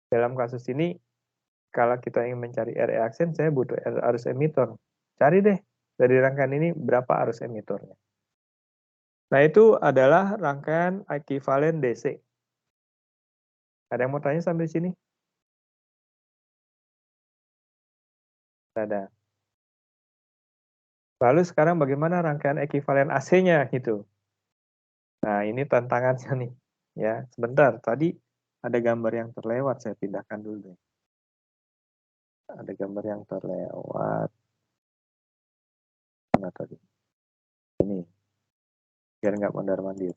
Dalam kasus ini, kalau kita ingin mencari RE aksen, saya butuh arus emitor. Cari deh dari rangkaian ini berapa arus emitornya. Nah, itu adalah rangkaian ekivalen DC. Ada yang mau tanya sampai sini? Ada. Lalu sekarang bagaimana rangkaian ekivalen AC-nya gitu. Nah, ini tantangannya nih. Ya, sebentar. Tadi ada gambar yang terlewat, saya pindahkan dulu deh. Ada gambar yang terlewat. Mana tadi? Ini. Biar nggak mondar-mandir.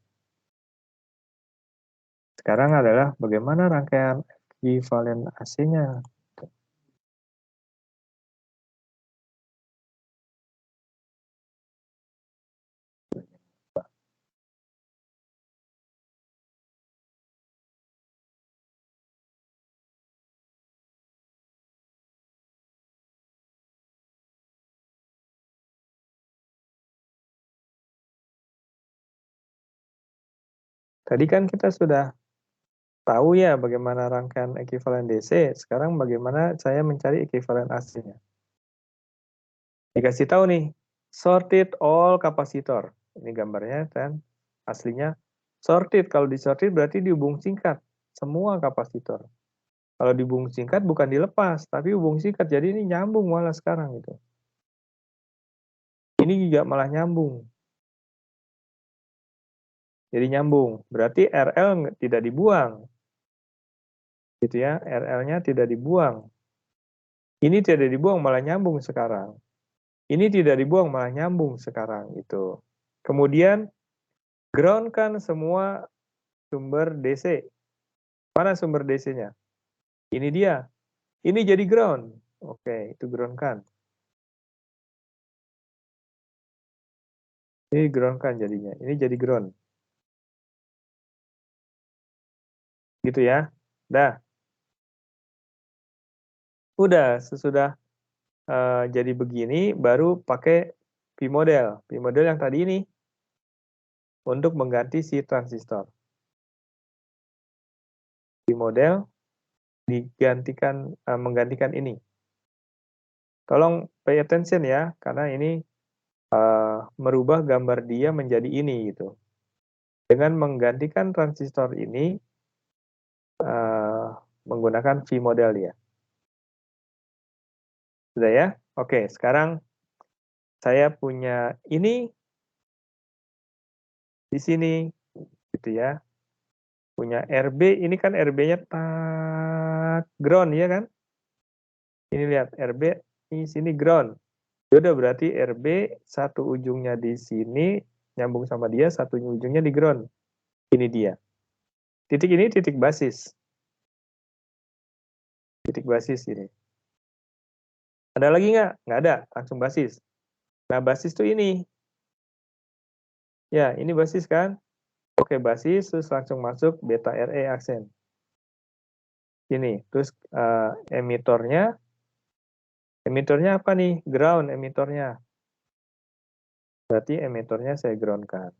Sekarang adalah bagaimana rangkaian ekivalen AC-nya. Tadi kan kita sudah tahu ya bagaimana rangkaian ekivalen DC. Sekarang bagaimana saya mencari ekivalen AC-nya. Dikasih tahu nih, sorted all kapasitor. Ini gambarnya kan aslinya sorted. Kalau disorted berarti dihubung singkat semua kapasitor. Kalau dihubung singkat bukan dilepas, tapi hubung singkat. Jadi ini nyambung malah sekarang gitu. Ini juga malah nyambung. Jadi nyambung. Berarti RL tidak dibuang. Gitu ya, RL-nya tidak dibuang. Ini tidak dibuang malah nyambung sekarang. Ini tidak dibuang malah nyambung sekarang itu. Kemudian ground-kan semua sumber DC. Mana sumber DC-nya? Ini dia. Ini jadi ground. Oke, itu ground kan. Ini ground kan jadinya. Ini jadi ground. Gitu ya. Dah. Udah, sesudah jadi begini, baru pakai P-model. P-model yang tadi ini. Untuk mengganti si transistor. P-model digantikan, menggantikan ini. Tolong pay attention ya, karena ini merubah gambar dia menjadi ini gitu. Dengan menggantikan transistor ini menggunakan V-model ya. Sudah ya? Oke, sekarang saya punya ini di sini gitu ya. Punya RB, ini kan RB-nya ground ya kan? Ini lihat RB di sini ground. Ya udah berarti RB satu ujungnya di sini nyambung sama dia, satu ujungnya di ground. Ini dia. Titik ini titik basis. Titik basis ini. Ada lagi nggak? Nggak ada, langsung basis. Nah, basis tuh ini. Ya, ini basis kan? Oke, basis, terus langsung masuk beta RE aksen. Ini, terus emitornya apa nih? Ground emitornya. Berarti emitornya saya ground-kan.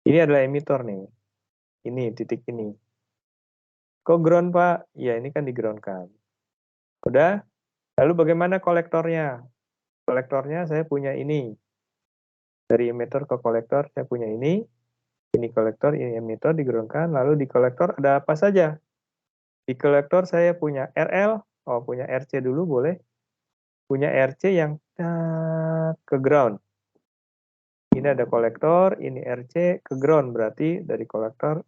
Ini adalah emitor nih. Ini, titik ini. Kok ground, Pak? Ya, ini kan di ground-kan. Udah? Lalu bagaimana kolektornya? Kolektornya saya punya ini. Dari emitor ke kolektor saya punya ini. Ini kolektor, ini emitor di-ground-kan. Lalu di kolektor ada apa saja? Di kolektor saya punya RL. Oh, punya RC dulu boleh. Punya RC yang ke ground. Ini ada kolektor, ini RC ke ground, berarti dari kolektor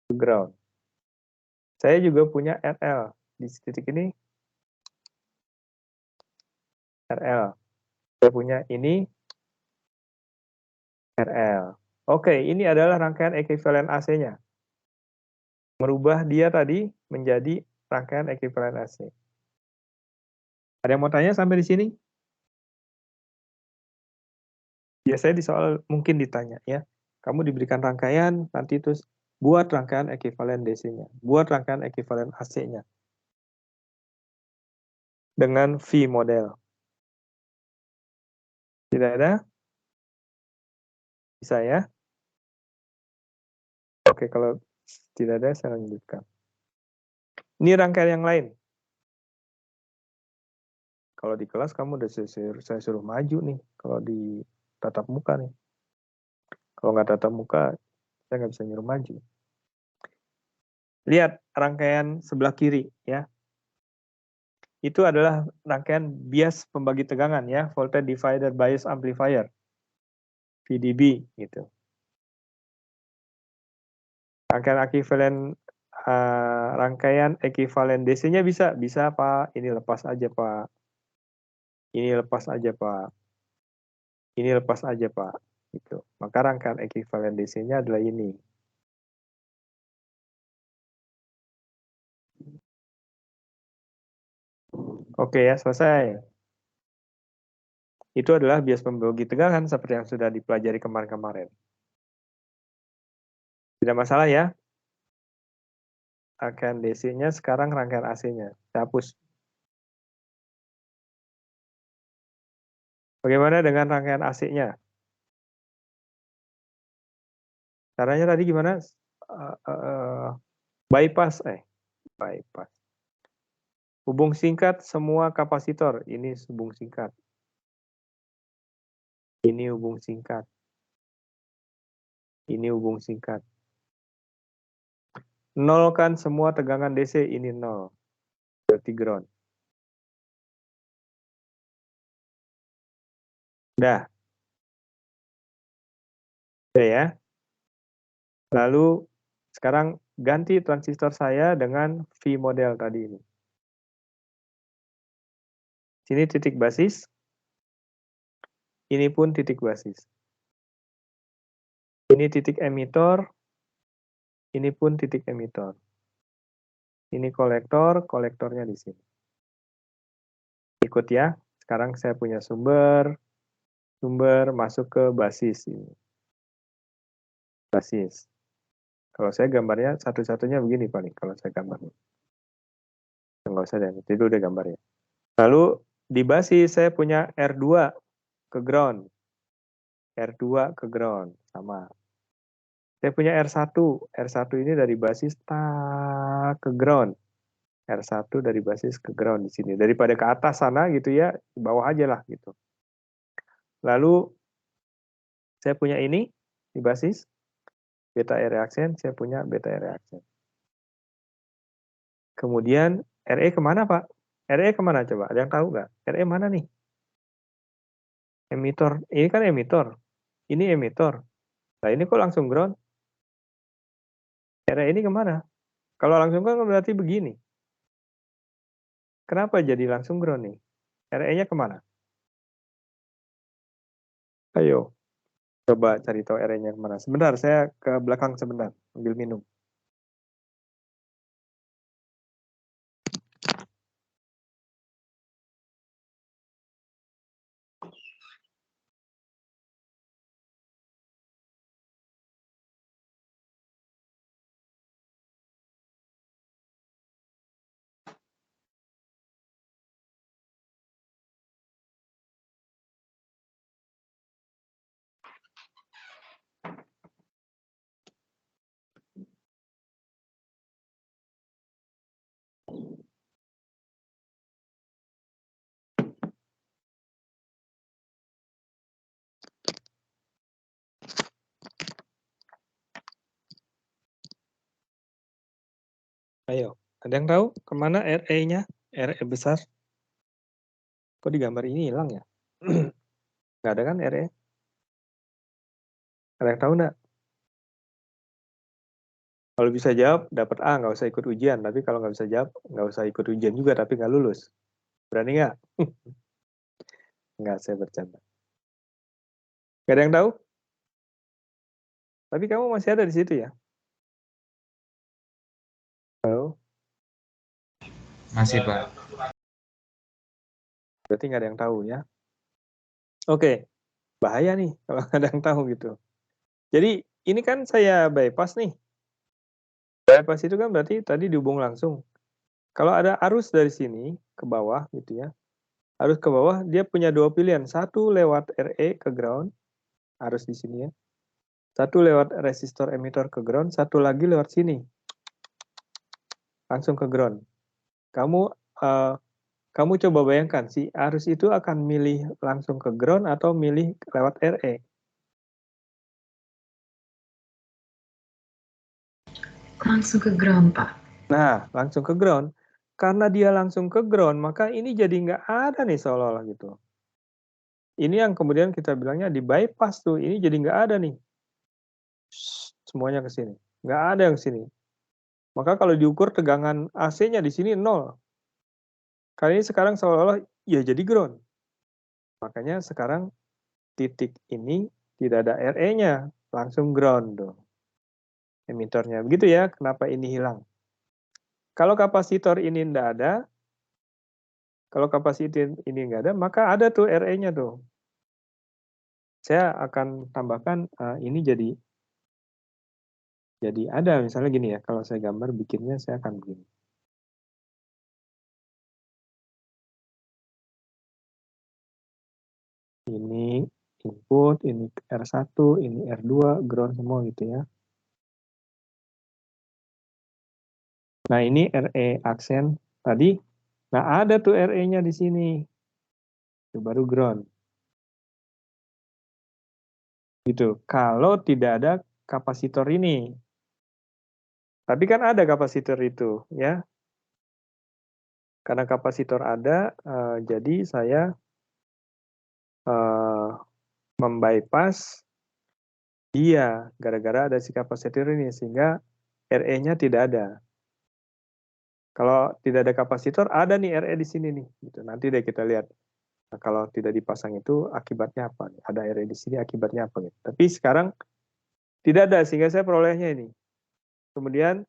ke ground. Saya juga punya RL. Di titik ini RL. Saya punya ini RL. Oke, ini adalah rangkaian ekivalen AC-nya. Merubah dia tadi menjadi rangkaian ekivalen AC. Ada yang mau tanya sampai di sini? Biasanya di soal mungkin ditanya ya, kamu diberikan rangkaian, nanti terus buat rangkaian ekuivalen DC-nya, buat rangkaian ekuivalen AC-nya dengan V model. Tidak ada? Bisa ya? Oke, kalau tidak ada saya lanjutkan. Ini rangkaian yang lain. Kalau di kelas kamu udah saya suruh maju nih, kalau di tatap muka nih. Kalau nggak tatap muka, saya nggak bisa nyuruh maju. Lihat rangkaian sebelah kiri ya. Itu adalah rangkaian bias pembagi tegangan ya, voltage divider bias amplifier, VDB gitu. Rangkaian ekuivalen DC-nya bisa Pak. Ini lepas aja Pak. Ini lepas aja Pak. Ini lepas aja Pak. Gitu. Maka rangkaian ekuivalen DC-nya adalah ini. Oke ya, selesai. Itu adalah bias pembagi tegangan seperti yang sudah dipelajari kemarin-kemarin. Tidak masalah ya. Rangkaian DC-nya sekarang rangkaian AC-nya. Saya hapus. Bagaimana dengan rangkaian AC-nya? Caranya tadi gimana? Bypass. Hubung singkat semua kapasitor. Ini hubung singkat. Ini hubung singkat. Ini hubung singkat. Nolkan semua tegangan DC. Ini 0. Berarti ground. Dah. Oke ya. Lalu sekarang ganti transistor saya dengan V model tadi ini. Sini titik basis. Ini pun titik basis. Ini titik emitor. Ini pun titik emitor. Ini kolektor, kolektornya di sini. Ikut ya. Sekarang saya punya sumber masuk ke basis ini. Basis. Kalau saya gambarnya satu-satunya begini paling kalau saya gambarnya. Enggak usah deh, itu udah gambarnya. Lalu di basis saya punya R2 ke ground. R2 ke ground sama. Saya punya R1. R1 ini dari basis ke ground. R1 dari basis ke ground di sini. Daripada ke atas sana gitu ya, di bawah aja lah gitu. Lalu saya punya ini di basis beta E reaction, saya punya beta E reaction. Kemudian RE kemana Pak? RE kemana coba? Ada yang tahu nggak? RE mana nih? Emitor. Ini kan emitor. Ini emitor. Nah ini kok langsung ground? RE ini kemana? Kalau langsung kan berarti begini. Kenapa jadi langsung ground nih? RE-nya kemana? Ayo, coba cari tahu RE-nya kemana. Sebentar, saya ke belakang sebentar. Ambil minum. Ayo, ada yang tahu kemana RE-nya? RE besar? Kok di gambar ini hilang ya? Nggak ada kan RE? Ada yang tahu nggak? Kalau bisa jawab, dapat A, nggak usah ikut ujian. Tapi kalau nggak bisa jawab, nggak usah ikut ujian juga, tapi nggak lulus. Berani nggak? Nggak, saya bercanda. Nggak ada yang tahu? Tapi kamu masih ada di situ ya? Halo? Masih, Pak. Berarti nggak ada yang tahu ya? Oke. Bahaya nih kalau ada yang tahu gitu. Jadi ini kan saya bypass nih. Bypass itu kan berarti tadi dihubung langsung. Kalau ada arus dari sini ke bawah gitu ya. Arus ke bawah dia punya dua pilihan. Satu lewat RE ke ground, arus di sini ya. Satu lewat resistor emitor ke ground, satu lagi lewat sini. Langsung ke ground. Kamu coba bayangkan si arus itu akan milih langsung ke ground atau milih lewat RE. Langsung ke ground, Pak. Nah, langsung ke ground. Karena dia langsung ke ground, maka ini jadi nggak ada nih seolah-olah gitu. Ini yang kemudian kita bilangnya di bypass tuh. Ini jadi nggak ada nih. Semuanya ke sini. Nggak ada yang sini. Maka kalau diukur tegangan AC-nya di sini 0. Kali ini sekarang seolah-olah ya jadi ground. Makanya sekarang titik ini tidak ada RE-nya. Langsung ground dong. Emitornya. Begitu ya, kenapa ini hilang. Kalau kapasitor ini tidak ada, kalau kapasitor ini nggak ada, maka ada tuh RE-nya tuh. Saya akan tambahkan ini jadi ada, misalnya gini ya, kalau saya gambar bikinnya saya akan begini. Ini input, ini R1, ini R2, ground semua gitu ya. Nah, ini RE aksen tadi. Nah, ada tuh RE-nya di sini. Itu baru ground. Gitu. Kalau tidak ada kapasitor ini. Tapi kan ada kapasitor itu, ya. Karena kapasitor ada, jadi saya membypass dia gara-gara ada si kapasitor ini, sehingga RE-nya tidak ada. Kalau tidak ada kapasitor, ada nih RE di sini nih. Gitu. Nanti deh kita lihat. Nah, kalau tidak dipasang itu akibatnya apa? Ada RE di sini akibatnya apa? Gitu. Tapi sekarang tidak ada, sehingga saya perolehnya ini. Kemudian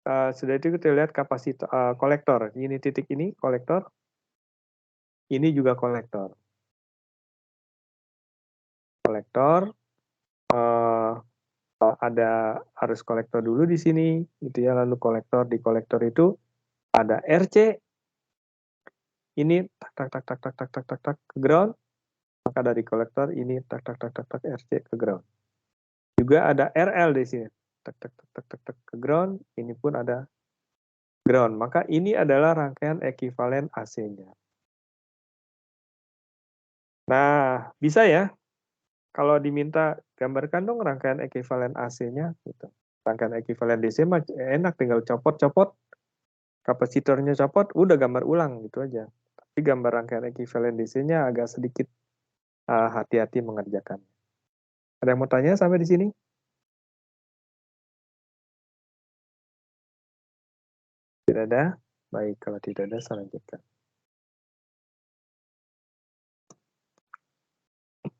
sudah itu kita lihat kapasitor kolektor. Ini titik ini kolektor. Ini juga kolektor. Kolektor. Ada arus kolektor dulu di sini, gitu ya. Lalu kolektor, di kolektor itu ada RC. Ini tak tak tak tak tak tak tak tak tak ke ground. Maka dari kolektor ini tak tak tak tak tak RC ke ground. Juga ada RL di sini. Tak tak tak tak tak tak ke ground. Ini pun ada ground. Maka ini adalah rangkaian ekuivalen AC-nya. Nah, bisa ya. Kalau diminta gambarkan dong rangkaian ekuivalen AC-nya gitu. Rangkaian ekuivalen DC mah enak, tinggal copot-copot, kapasitornya copot, udah gambar ulang gitu aja. Tapi gambar rangkaian ekuivalen DC-nya agak sedikit hati-hati mengerjakan. Ada yang mau tanya sampai di sini? Tidak ada? Baik, kalau tidak ada saya lanjutkan.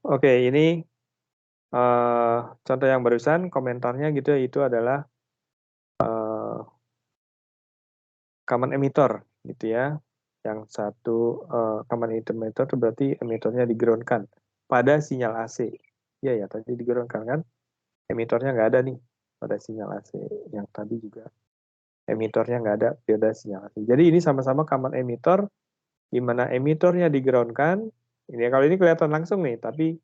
Oke, ini contoh yang barusan, komentarnya gitu ya, itu adalah common emitter gitu ya. Yang satu common emitter itu berarti emitornya di-ground-kan pada sinyal AC. Iya ya, tadi di-ground-kan kan? Emitornya nggak ada nih pada sinyal AC. Yang tadi juga emitornya nggak ada pada sinyal AC. Jadi ini sama-sama common emitter, di mana emitornya di-ground-kan. Ini kalau ini kelihatan langsung nih, tapi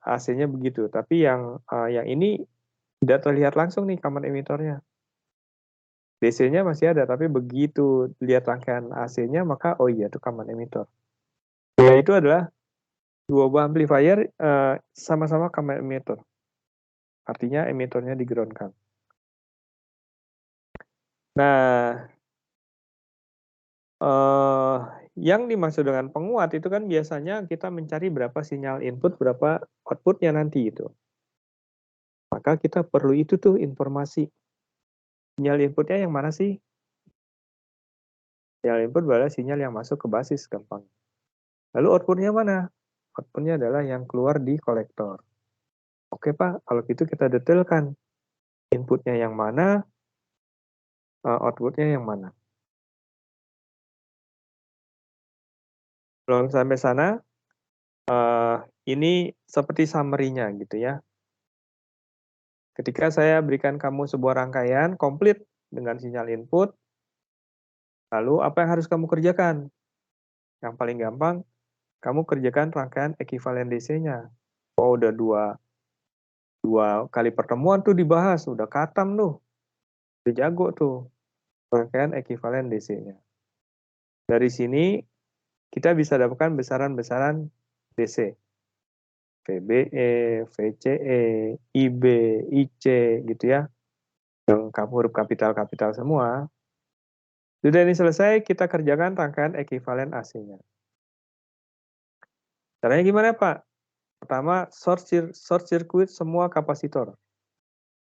AC-nya begitu. Tapi yang ini tidak terlihat langsung nih common emitornya. DC-nya masih ada, tapi begitu lihat rangkaian AC-nya, maka oh iya itu common emitter. Ya, itu adalah dua buah amplifier sama-sama common emitter. Artinya emitornya di-ground-kan. Nah, yang dimaksud dengan penguat itu kan biasanya kita mencari berapa sinyal input, berapa outputnya nanti itu. Maka kita perlu itu tuh informasi. Sinyal inputnya yang mana sih? Sinyal input adalah sinyal yang masuk ke basis gampang. Lalu outputnya mana? Outputnya adalah yang keluar di kolektor. Oke Pak, kalau gitu kita detailkan. Inputnya yang mana, outputnya yang mana. Belum sampai sana, Ini seperti summary-nya gitu ya. Ketika saya berikan kamu sebuah rangkaian komplit dengan sinyal input, lalu apa yang harus kamu kerjakan? Yang paling gampang, kamu kerjakan rangkaian ekivalen DC-nya. Oh, udah dua kali pertemuan tuh dibahas, udah katam tuh, udah jago tuh rangkaian ekivalen DC-nya. Dari sini kita bisa dapatkan besaran-besaran DC. VBE, VCE, IB, IC gitu ya. Yang huruf kapital-kapital semua. Sudah ini selesai, kita kerjakan rangkaian ekivalen AC-nya. Caranya gimana, Pak? Pertama, short circuit semua kapasitor.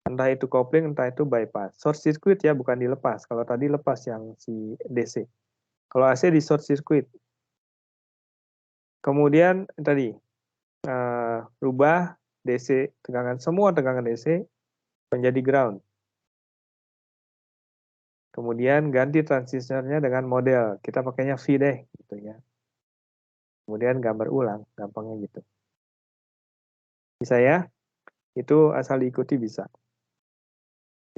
Entah itu kopling, entah itu bypass. Short circuit ya, bukan dilepas. Kalau tadi lepas yang si DC. Kalau AC di short circuit. Kemudian tadi, rubah DC, semua tegangan DC menjadi ground. Kemudian ganti transistornya dengan model. Kita pakainya V deh, gitu ya. Kemudian gambar ulang, gampangnya gitu. Bisa ya? Itu asal diikuti bisa.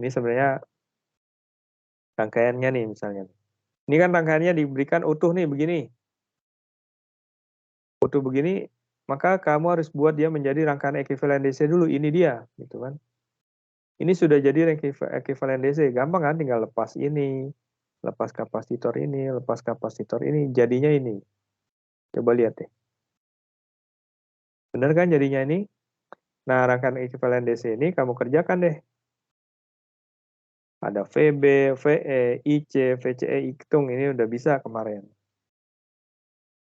Ini sebenarnya rangkaiannya nih misalnya. Ini kan rangkaiannya diberikan utuh nih, begini. Utuh begini, maka kamu harus buat dia menjadi rangkaian ekivalen DC dulu. Ini dia, gitu kan. Ini sudah jadi ekivalen DC. Gampang kan, tinggal lepas ini, lepas kapasitor ini, jadinya ini. Coba lihat deh. Benar kan jadinya ini? Nah, rangkaian ekivalen DC ini kamu kerjakan deh. Ada VB, VE, IC, VCE, hitung. Ini udah bisa kemarin.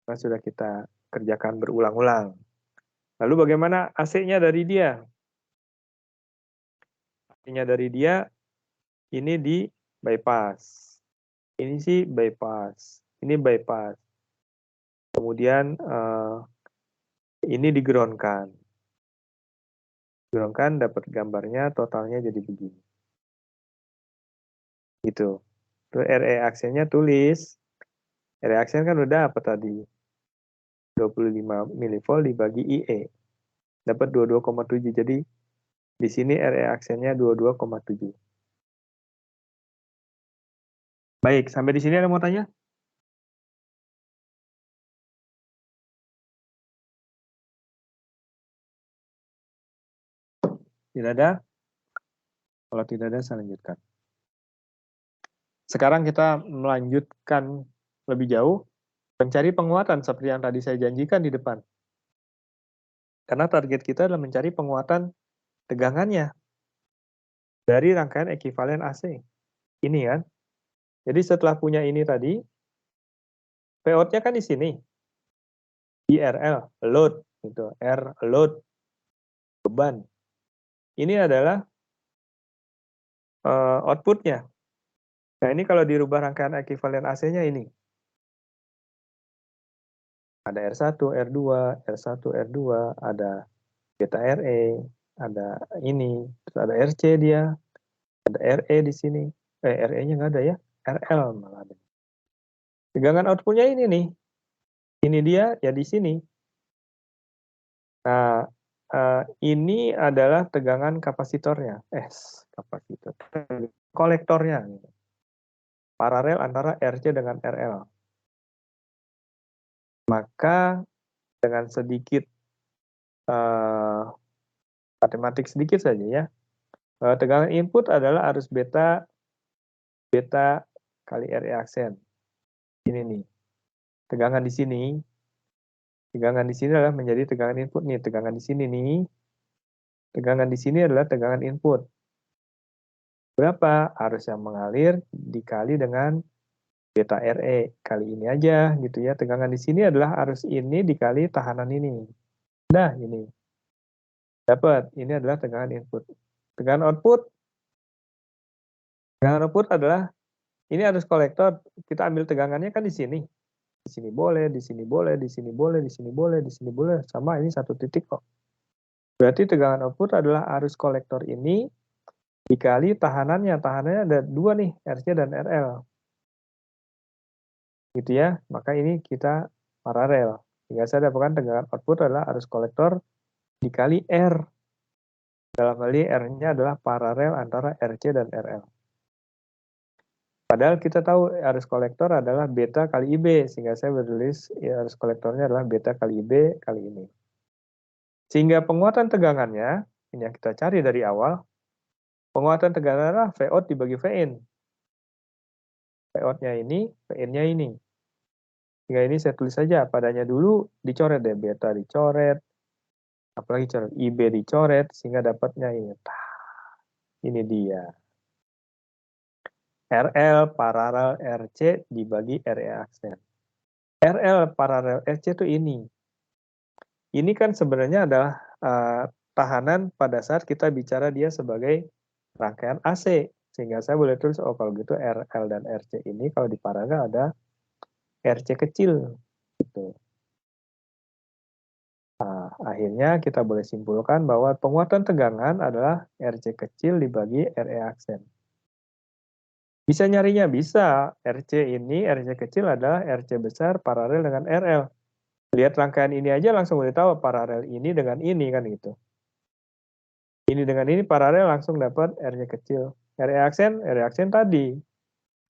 Nah, sudah kita kerjakan berulang-ulang. Lalu bagaimana AC-nya dari dia? AC-nya dari dia, ini di bypass. Ini sih bypass. Ini bypass. Kemudian ini di-ground-kan. Ground-kan dapat gambarnya, totalnya jadi begini. Gitu. Terus RE aksennya tulis. RE aksen kan udah apa tadi? 25 mV dibagi IE. Dapat 22,7. Jadi di sini RE aksennya 22,7. Baik, sampai di sini ada mau tanya? Tidak ada? Kalau tidak ada, saya lanjutkan. Sekarang kita melanjutkan lebih jauh, mencari penguatan seperti yang tadi saya janjikan di depan. Karena target kita adalah mencari penguatan tegangannya dari rangkaian ekivalen AC. Ini kan. Jadi setelah punya ini tadi, P-out-nya kan di sini. IRL, load. Gitu. R, load, beban. Ini adalah output-nya. Nah, ini kalau dirubah rangkaian ekivalen AC-nya ini. Ada R1, R2, R1, R2, ada beta RE, ada ini, terus ada RC dia, ada RE di sini. RE-nya nggak ada ya, RL malah ada. Tegangan output-nya ini nih. Ini dia ya di sini. Nah, ini adalah tegangan kapasitornya. Kapasitor. Kolektornya. Paralel antara RC dengan RL. Maka dengan sedikit matematik sedikit saja ya. Tegangan input adalah arus beta kali RE aksen. Ini nih. Tegangan di sini. Tegangan di sini adalah menjadi tegangan input nih. Tegangan di sini nih. Tegangan di sini adalah tegangan input. Berapa? Arus yang mengalir dikali dengan beta RE. Kali ini aja gitu ya. Tegangan di sini adalah arus ini dikali tahanan ini. Nah, ini. Dapat. Ini adalah tegangan input. Tegangan output. Tegangan output adalah ini arus kolektor. Kita ambil tegangannya kan di sini. Di sini boleh, di sini boleh, di sini boleh, di sini boleh, di sini boleh. Sama ini satu titik kok. Berarti tegangan output adalah arus kolektor ini dikali tahanannya. Tahanannya ada dua nih, RC dan RL. Gitu ya. Maka ini kita paralel. Sehingga saya dapatkan tegangan output adalah arus kolektor dikali R. Dalam hal ini R-nya adalah paralel antara RC dan RL. Padahal kita tahu arus kolektor adalah beta kali IB, sehingga saya bertulis ya, arus kolektornya adalah beta kali IB kali ini. Sehingga penguatan tegangannya, ini yang kita cari dari awal, penguatan tegangan adalah V out dibagi V in. V out-nya ini, V in-nya ini. Sehingga ini saya tulis saja, padanya dulu dicoret deh, beta dicoret, apalagi coret IB dicoret, sehingga dapatnya ini. Ini dia. RL paralel RC dibagi RE aksen. RL paralel RC itu ini. Ini kan sebenarnya adalah tahanan pada saat kita bicara dia sebagai rangkaian AC. Sehingga saya boleh tulis, oh kalau gitu RL dan RC ini kalau di paralel ada RC kecil. Gitu. Nah, akhirnya kita boleh simpulkan bahwa penguatan tegangan adalah RC kecil dibagi RE aksen. Bisa nyarinya? Bisa. RC ini, RC kecil adalah RC besar paralel dengan RL. Lihat rangkaian ini aja langsung boleh tahu paralel ini dengan ini kan gitu. Ini dengan ini paralel langsung dapat RC kecil. RE aksen tadi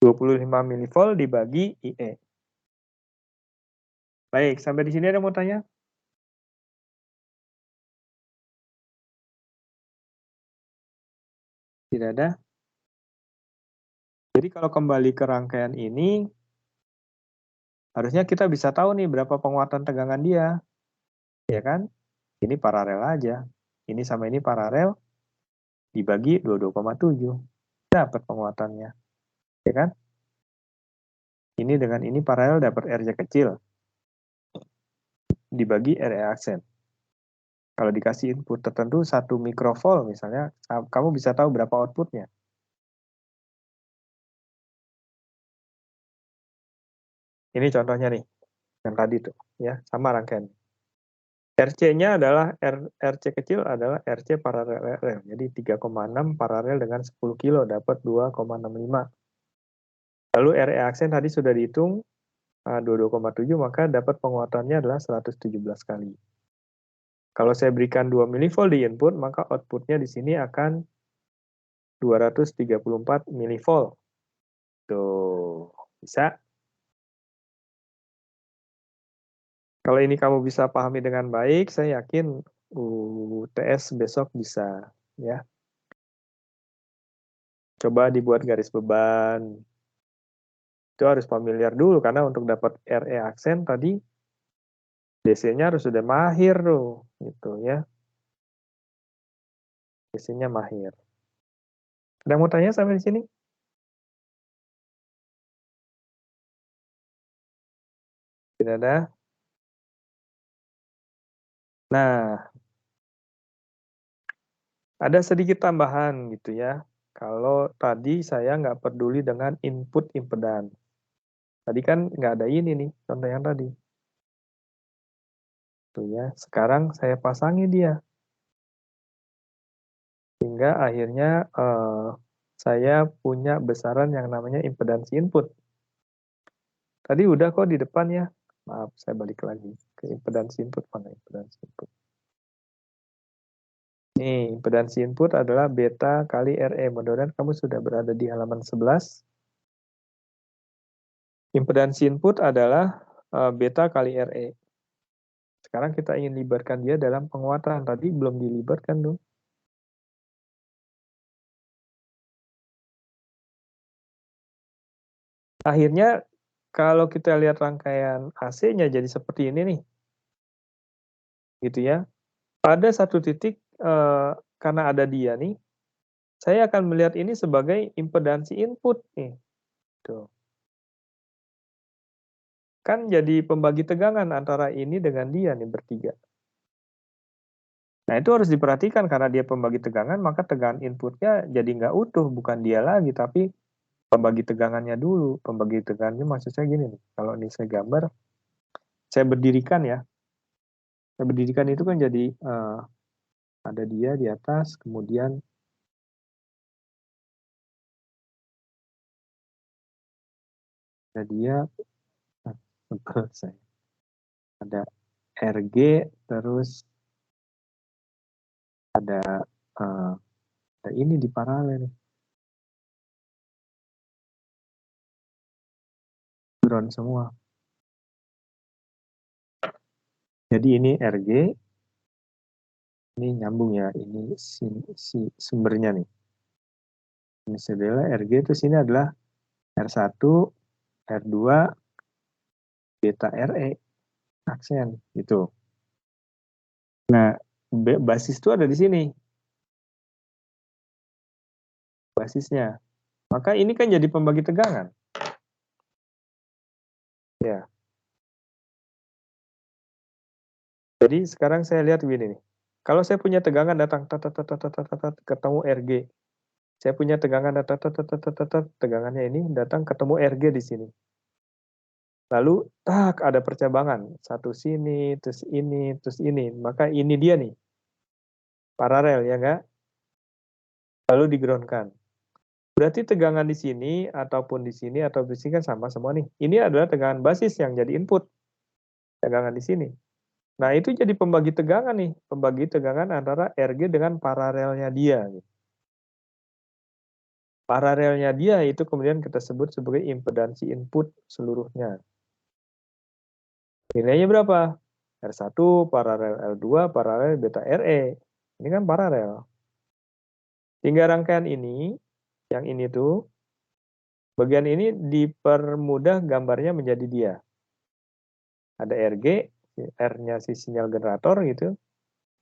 25 mV dibagi IE. Baik, sampai di sini ada mau tanya? Tidak ada? Jadi kalau kembali ke rangkaian ini, harusnya kita bisa tahu nih berapa penguatan tegangan dia. Ya kan? Ini paralel aja. Ini sama ini paralel, dibagi 22,7. Dapat penguatannya. Ya kan? Ini dengan ini paralel dapat RC kecil. Dibagi RE aksen. Kalau dikasih input tertentu 1 mikrovolt misalnya, kamu bisa tahu berapa outputnya. Ini contohnya nih, yang tadi tuh, ya sama rangkaian. RC-nya adalah RC kecil adalah RC paralel RL. Jadi 3,6 paralel dengan 10 kilo dapat 2,65. Lalu RE aksen tadi sudah dihitung 22,7 maka dapat penguatannya adalah 117 kali. Kalau saya berikan 2 mV di input maka outputnya di sini akan 234 mV. Tuh, bisa. Kalau ini kamu bisa pahami dengan baik, saya yakin UTS besok bisa, ya. Coba dibuat garis beban. Itu harus familiar dulu, karena untuk dapat RE aksen tadi, DC-nya harus sudah mahir tuh, gitu ya. DC-nya mahir. Ada mau tanya sampai di sini? Tidak ada? Nah, ada sedikit tambahan gitu ya. Kalau tadi saya nggak peduli dengan input impedan. Tadi kan nggak ada ini nih, contoh yang tadi. Tuh ya, sekarang saya pasangi dia. Sehingga akhirnya saya punya besaran yang namanya impedansi input. Tadi udah kok di depan ya. Maaf, saya balik lagi ke impedansi input. Mana impedansi input? Nih, impedansi input adalah beta kali RE. Mudah-mudahan kamu sudah berada di halaman 11. Impedansi input adalah beta kali RE. Sekarang kita ingin libatkan dia dalam penguatan. Tadi belum dilibatkan dong. Akhirnya kalau kita lihat rangkaian AC-nya jadi seperti ini nih. Gitu ya. Pada satu titik karena ada dia nih, saya akan melihat ini sebagai impedansi input nih. Tuh. Kan jadi pembagi tegangan antara ini dengan dia nih bertiga. Nah itu harus diperhatikan karena dia pembagi tegangan, maka tegangan inputnya jadi nggak utuh, bukan dia lagi, tapi pembagi tegangannya dulu. Pembagi tegangannya maksud saya gini nih, kalau ini saya gambar, saya berdirikan ya. Saya berdirikan itu kan jadi ada dia di atas, kemudian ada dia, saya ada RG, terus ada ini di paralel. Ground semua. Jadi ini RG, ini nyambung ya, ini si sumbernya nih. Ini adalah RG, terus ini adalah R1, R2, beta RE, aksen, gitu. Nah, basis itu ada di sini. Basisnya. Maka ini kan jadi pembagi tegangan. Ya. Jadi sekarang saya lihat begini nih. Kalau saya punya tegangan datang ketemu RG. Saya punya tegangan tegangannya ini datang ketemu RG di sini. Lalu ada percabangan, satu sini, terus ini, maka ini dia nih. Paralel ya enggak? Lalu di-ground-kan. Berarti tegangan di sini ataupun di sini atau di sini kan sama semua nih. Ini adalah tegangan basis yang jadi input. Tegangan di sini. Nah, itu jadi pembagi tegangan nih, pembagi tegangan antara RG dengan paralelnya dia. Paralelnya dia itu kemudian kita sebut sebagai impedansi input seluruhnya. Nilainya berapa? R1 paralel L2 paralel beta RE. Ini kan paralel. Hingga rangkaian ini, yang ini tuh, bagian ini dipermudah gambarnya menjadi dia. Ada RG, R-nya si sinyal generator gitu,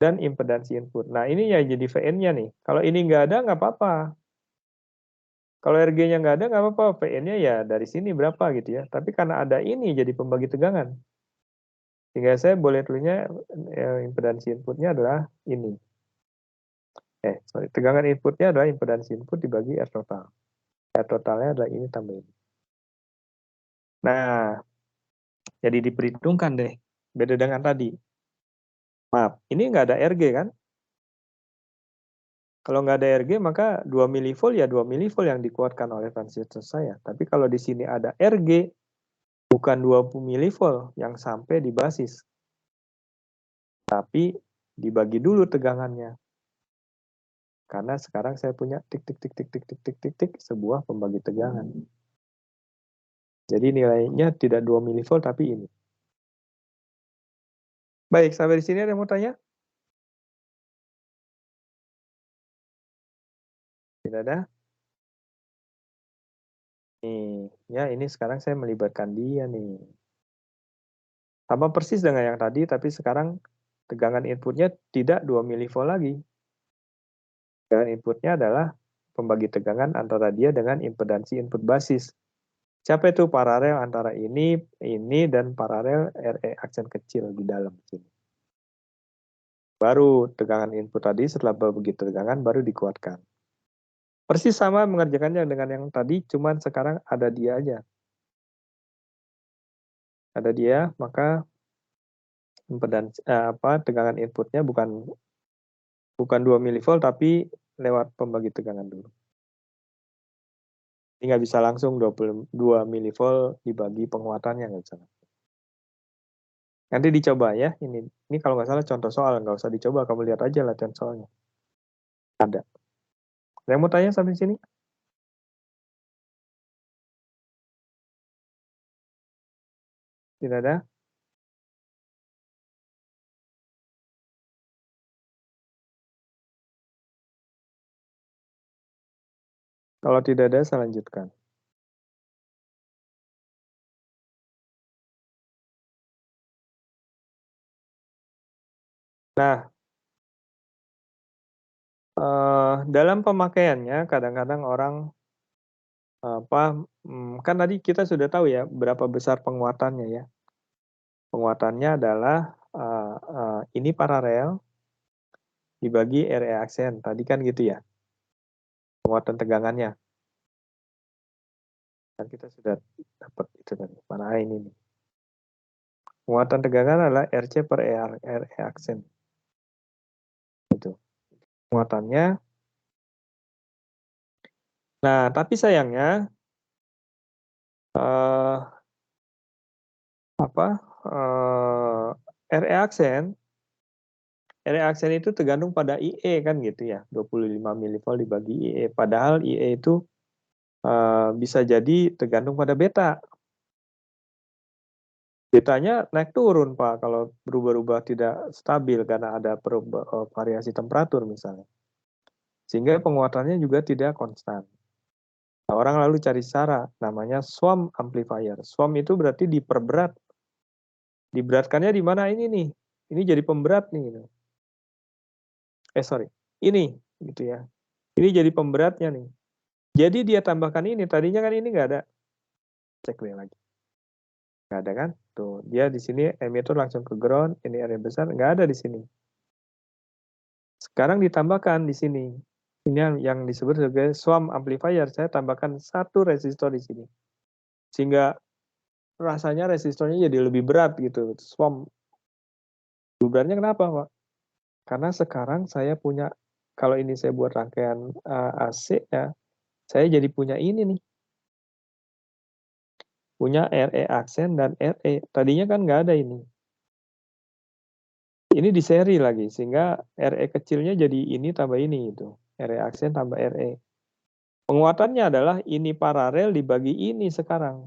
dan impedansi input. Nah ini ya jadi VN-nya nih. Kalau ini nggak ada nggak apa-apa. Kalau RG-nya nggak ada nggak apa-apa. VN-nya ya dari sini berapa gitu ya. Tapi karena ada ini jadi pembagi tegangan. Sehingga saya boleh tulisnya impedansi inputnya adalah ini. Tegangan inputnya adalah impedansi input dibagi R total. R totalnya adalah ini tambah ini. Nah, jadi diperhitungkan deh. Beda dengan tadi. Maaf, ini nggak ada RG kan? Kalau nggak ada RG, maka 2 milivolt ya 2 milivolt yang dikuatkan oleh transistor saya. Tapi kalau di sini ada RG, bukan 20 milivolt yang sampai di basis. Tapi dibagi dulu tegangannya. Karena sekarang saya punya sebuah pembagi tegangan. Jadi nilainya tidak 2 milivolt tapi ini. Baik, sampai di sini ada yang mau tanya? Tidak ada? Nih, ya ini sekarang saya melibatkan dia nih. Sama persis dengan yang tadi, tapi sekarang tegangan inputnya tidak 2 milivolt lagi. Tegangan inputnya adalah pembagi tegangan antara dia dengan impedansi input basis. Siapa itu paralel antara ini, dan paralel RE aksen kecil di dalam sini. Baru tegangan input tadi setelah begitu tegangan baru dikuatkan. Persis sama mengerjakannya dengan yang tadi, cuman sekarang ada dia aja. Ada dia, maka tegangan inputnya bukan 2 milivolt tapi lewat pembagi tegangan dulu. Ini nggak bisa langsung 22 milivolt dibagi penguatannya, nggak bisa. Nanti dicoba ya, ini kalau nggak salah contoh soal, nggak usah dicoba, kamu lihat aja latihan soalnya. Ada. Yang mau tanya sampai sini? Tidak ada? Kalau tidak ada, saya lanjutkan. Nah, dalam pemakaiannya kadang-kadang orang kan tadi kita sudah tahu ya berapa besar penguatannya ya. Penguatannya adalah ini paralel dibagi RE aksen. Tadi kan gitu ya. Penguatan tegangannya. Kan kita sudah dapat itu tadi. Mana ini nih. Penguatan tegangan adalah RC per RE aksen. Itu. Penguatannya. Nah, tapi sayangnya RE aksen itu tergantung pada IE kan gitu ya, 25 mV dibagi IE. Padahal IE itu bisa jadi tergantung pada beta. Betanya naik turun Pak kalau berubah-ubah tidak stabil karena ada variasi temperatur misalnya. Sehingga penguatannya juga tidak konstan. Nah, orang lalu cari cara namanya swam amplifier. Swam itu berarti diperberat. Diberatkannya di mana ini nih? Ini jadi pemberat nih. Gitu. Ini gitu ya. Ini jadi pemberatnya nih. Jadi dia tambahkan ini, tadinya kan ini nggak ada. Cek lagi. Nggak ada kan? Tuh, dia di sini emitter langsung ke ground, ini area besar, nggak ada di sini. Sekarang ditambahkan di sini. Ini yang disebut sebagai swam amplifier. Saya tambahkan satu resistor di sini. Sehingga rasanya resistornya jadi lebih berat gitu. Swam. Beratnya kenapa, Pak? Karena sekarang saya punya, kalau ini saya buat rangkaian AC ya, saya jadi punya ini nih. Punya RE aksen dan RE. Tadinya kan nggak ada ini. Ini di seri lagi, sehingga RE kecilnya jadi ini tambah ini itu. RE aksen tambah RE. Penguatannya adalah ini paralel dibagi ini sekarang.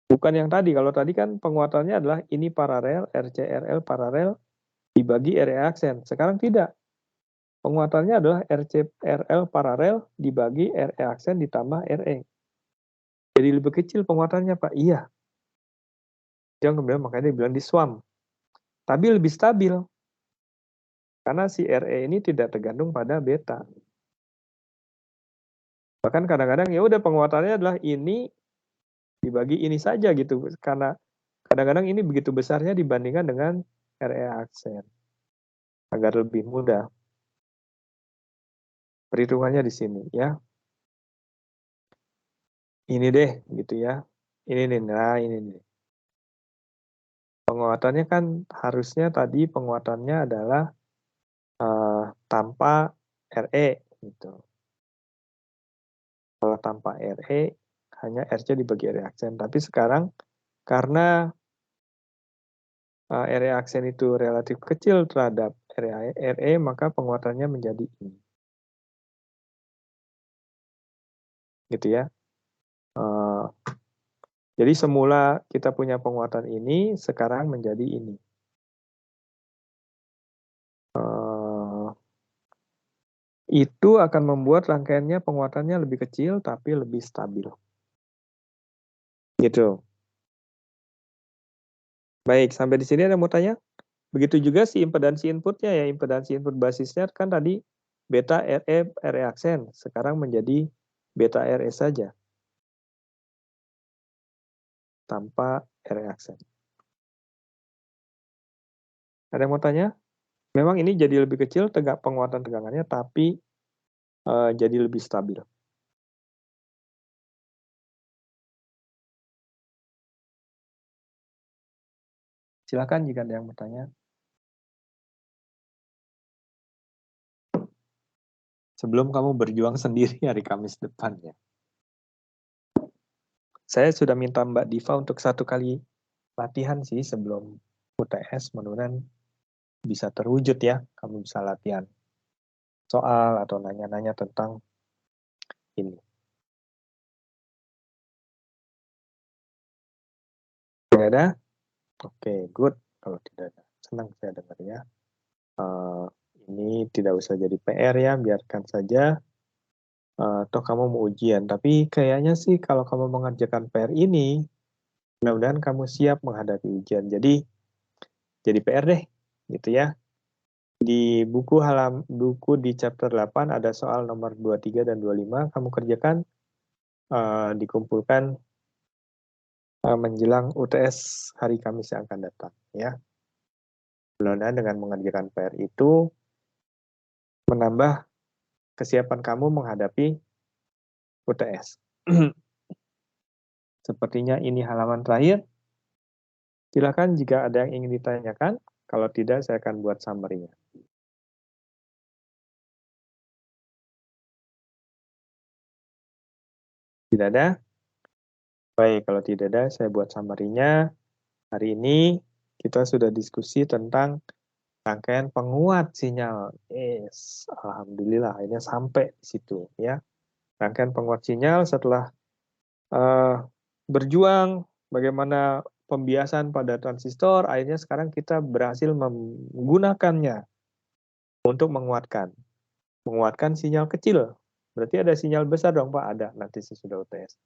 Bukan yang tadi, kalau tadi kan penguatannya adalah ini paralel, RCRL paralel dibagi RE aksen. Sekarang tidak. Penguatannya adalah RCRL paralel dibagi RE aksen ditambah RE. Jadi lebih kecil penguatannya Pak? Iya. Yang kemudian makanya dia bilang di swam. Tapi lebih stabil. Karena si RE ini tidak tergantung pada beta. Bahkan kadang-kadang ya udah penguatannya adalah ini dibagi ini saja gitu. Karena kadang-kadang ini begitu besarnya dibandingkan dengan RE aksen. Agar lebih mudah. Perhitungannya di sini ya. Ini deh gitu ya. Ini nih, nah ini nih. Penguatannya kan harusnya tadi penguatannya adalah tanpa RE gitu. Kalau tanpa RE hanya RC dibagi RE aksen. Tapi sekarang karena RE aksen itu relatif kecil terhadap RE, maka penguatannya menjadi ini. Gitu ya. Jadi semula kita punya penguatan ini, sekarang menjadi ini. Itu akan membuat rangkaiannya penguatannya lebih kecil tapi lebih stabil. Gitu. Baik, sampai di sini ada mau tanya? Begitu juga si impedansi inputnya ya, impedansi input basisnya kan tadi beta RE, RE aksen, sekarang menjadi beta RE saja. Tanpa RE aksen. Ada yang mau tanya? Memang ini jadi lebih kecil penguatan tegangannya, tapi jadi lebih stabil. Silakan jika ada yang bertanya. Sebelum kamu berjuang sendiri hari Kamis depan ya. Saya sudah minta Mbak Diva untuk 1 kali latihan sih sebelum UTS, mudah-mudahan bisa terwujud ya. Kamu bisa latihan soal atau nanya-nanya tentang ini. Tidak ada? Oke, good. Kalau tidak ada, senang saya dengar ya. Ini tidak usah jadi PR ya, biarkan saja. Toh kamu mau ujian, tapi kayaknya sih kalau kamu mengerjakan PR ini, mudah-mudahan kamu siap menghadapi ujian. Jadi PR deh, gitu ya. Di buku di chapter 8 ada soal nomor 23 dan 25, kamu kerjakan, dikumpulkan menjelang UTS hari Kamis yang akan datang ya. Mudah-mudahan dengan mengerjakan PR itu menambah kesiapan kamu menghadapi UTS. Sepertinya ini halaman terakhir. Silakan jika ada yang ingin ditanyakan. Kalau tidak, saya akan buat summary-nya. Tidak ada? Baik, kalau tidak ada, saya buat summary-nya. Hari ini kita sudah diskusi tentang rangkaian penguat sinyal. Yes, alhamdulillah akhirnya sampai di situ ya. Rangkaian penguat sinyal setelah berjuang bagaimana pembiasan pada transistor, akhirnya sekarang kita berhasil menggunakannya untuk menguatkan sinyal kecil. Berarti ada sinyal besar dong Pak? Ada nanti sesudah UTS.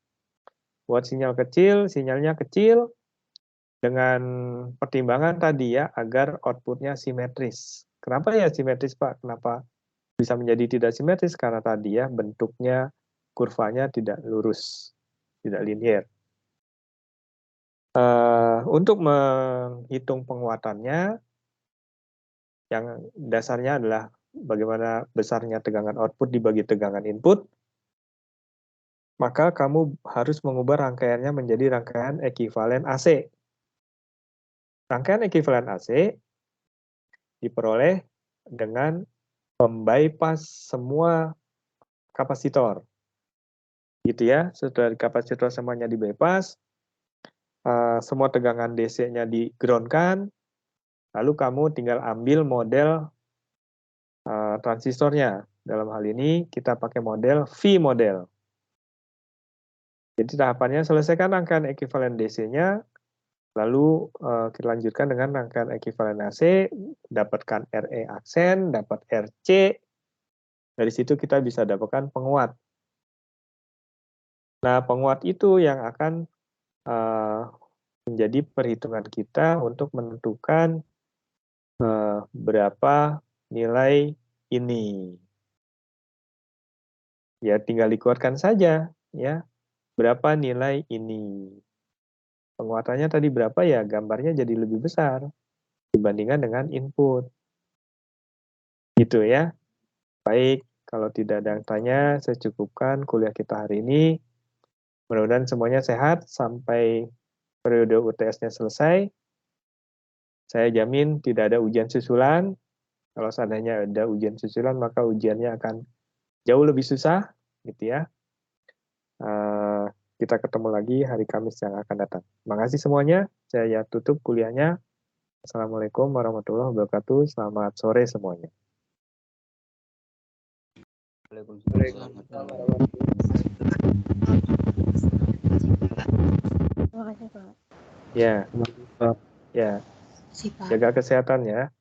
Buat sinyal kecil, sinyalnya kecil, dengan pertimbangan tadi ya, agar outputnya simetris. Kenapa ya simetris Pak? Kenapa bisa menjadi tidak simetris? Karena tadi ya, bentuknya, kurvanya tidak lurus, tidak linear. Untuk menghitung penguatannya, yang dasarnya adalah bagaimana besarnya tegangan output dibagi tegangan input, maka kamu harus mengubah rangkaiannya menjadi rangkaian ekivalen AC. Rangkaian ekivalen AC diperoleh dengan membypass semua kapasitor. Gitu ya, setelah kapasitor semuanya dibypass, semua tegangan DC-nya di-ground-kan, lalu kamu tinggal ambil model transistornya. Dalam hal ini kita pakai model V model. Jadi tahapannya selesaikan rangkaian ekivalen DC-nya, lalu kita lanjutkan dengan rangkaian ekivalen AC, dapatkan RE aksen, dapat RC, dari situ kita bisa dapatkan penguat. Nah, penguat itu yang akan menjadi perhitungan kita untuk menentukan berapa nilai ini. Ya, tinggal dikuatkan saja, ya. Berapa nilai ini. Penguatannya tadi berapa ya, gambarnya jadi lebih besar dibandingkan dengan input. Gitu ya. Baik, kalau tidak ada yang tanya, saya cukupkan kuliah kita hari ini. Mudah-mudahan semuanya sehat sampai periode UTS-nya selesai. Saya jamin tidak ada ujian susulan. Kalau seandainya ada ujian susulan, maka ujiannya akan jauh lebih susah, gitu ya. Kita ketemu lagi hari Kamis yang akan datang. Terima kasih semuanya. Saya tutup kuliahnya. Assalamualaikum warahmatullahi wabarakatuh. Selamat sore semuanya. Terima kasih Pak. Ya, ya. Si Pak. Jaga kesehatan ya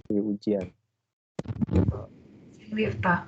di ujian. Pak.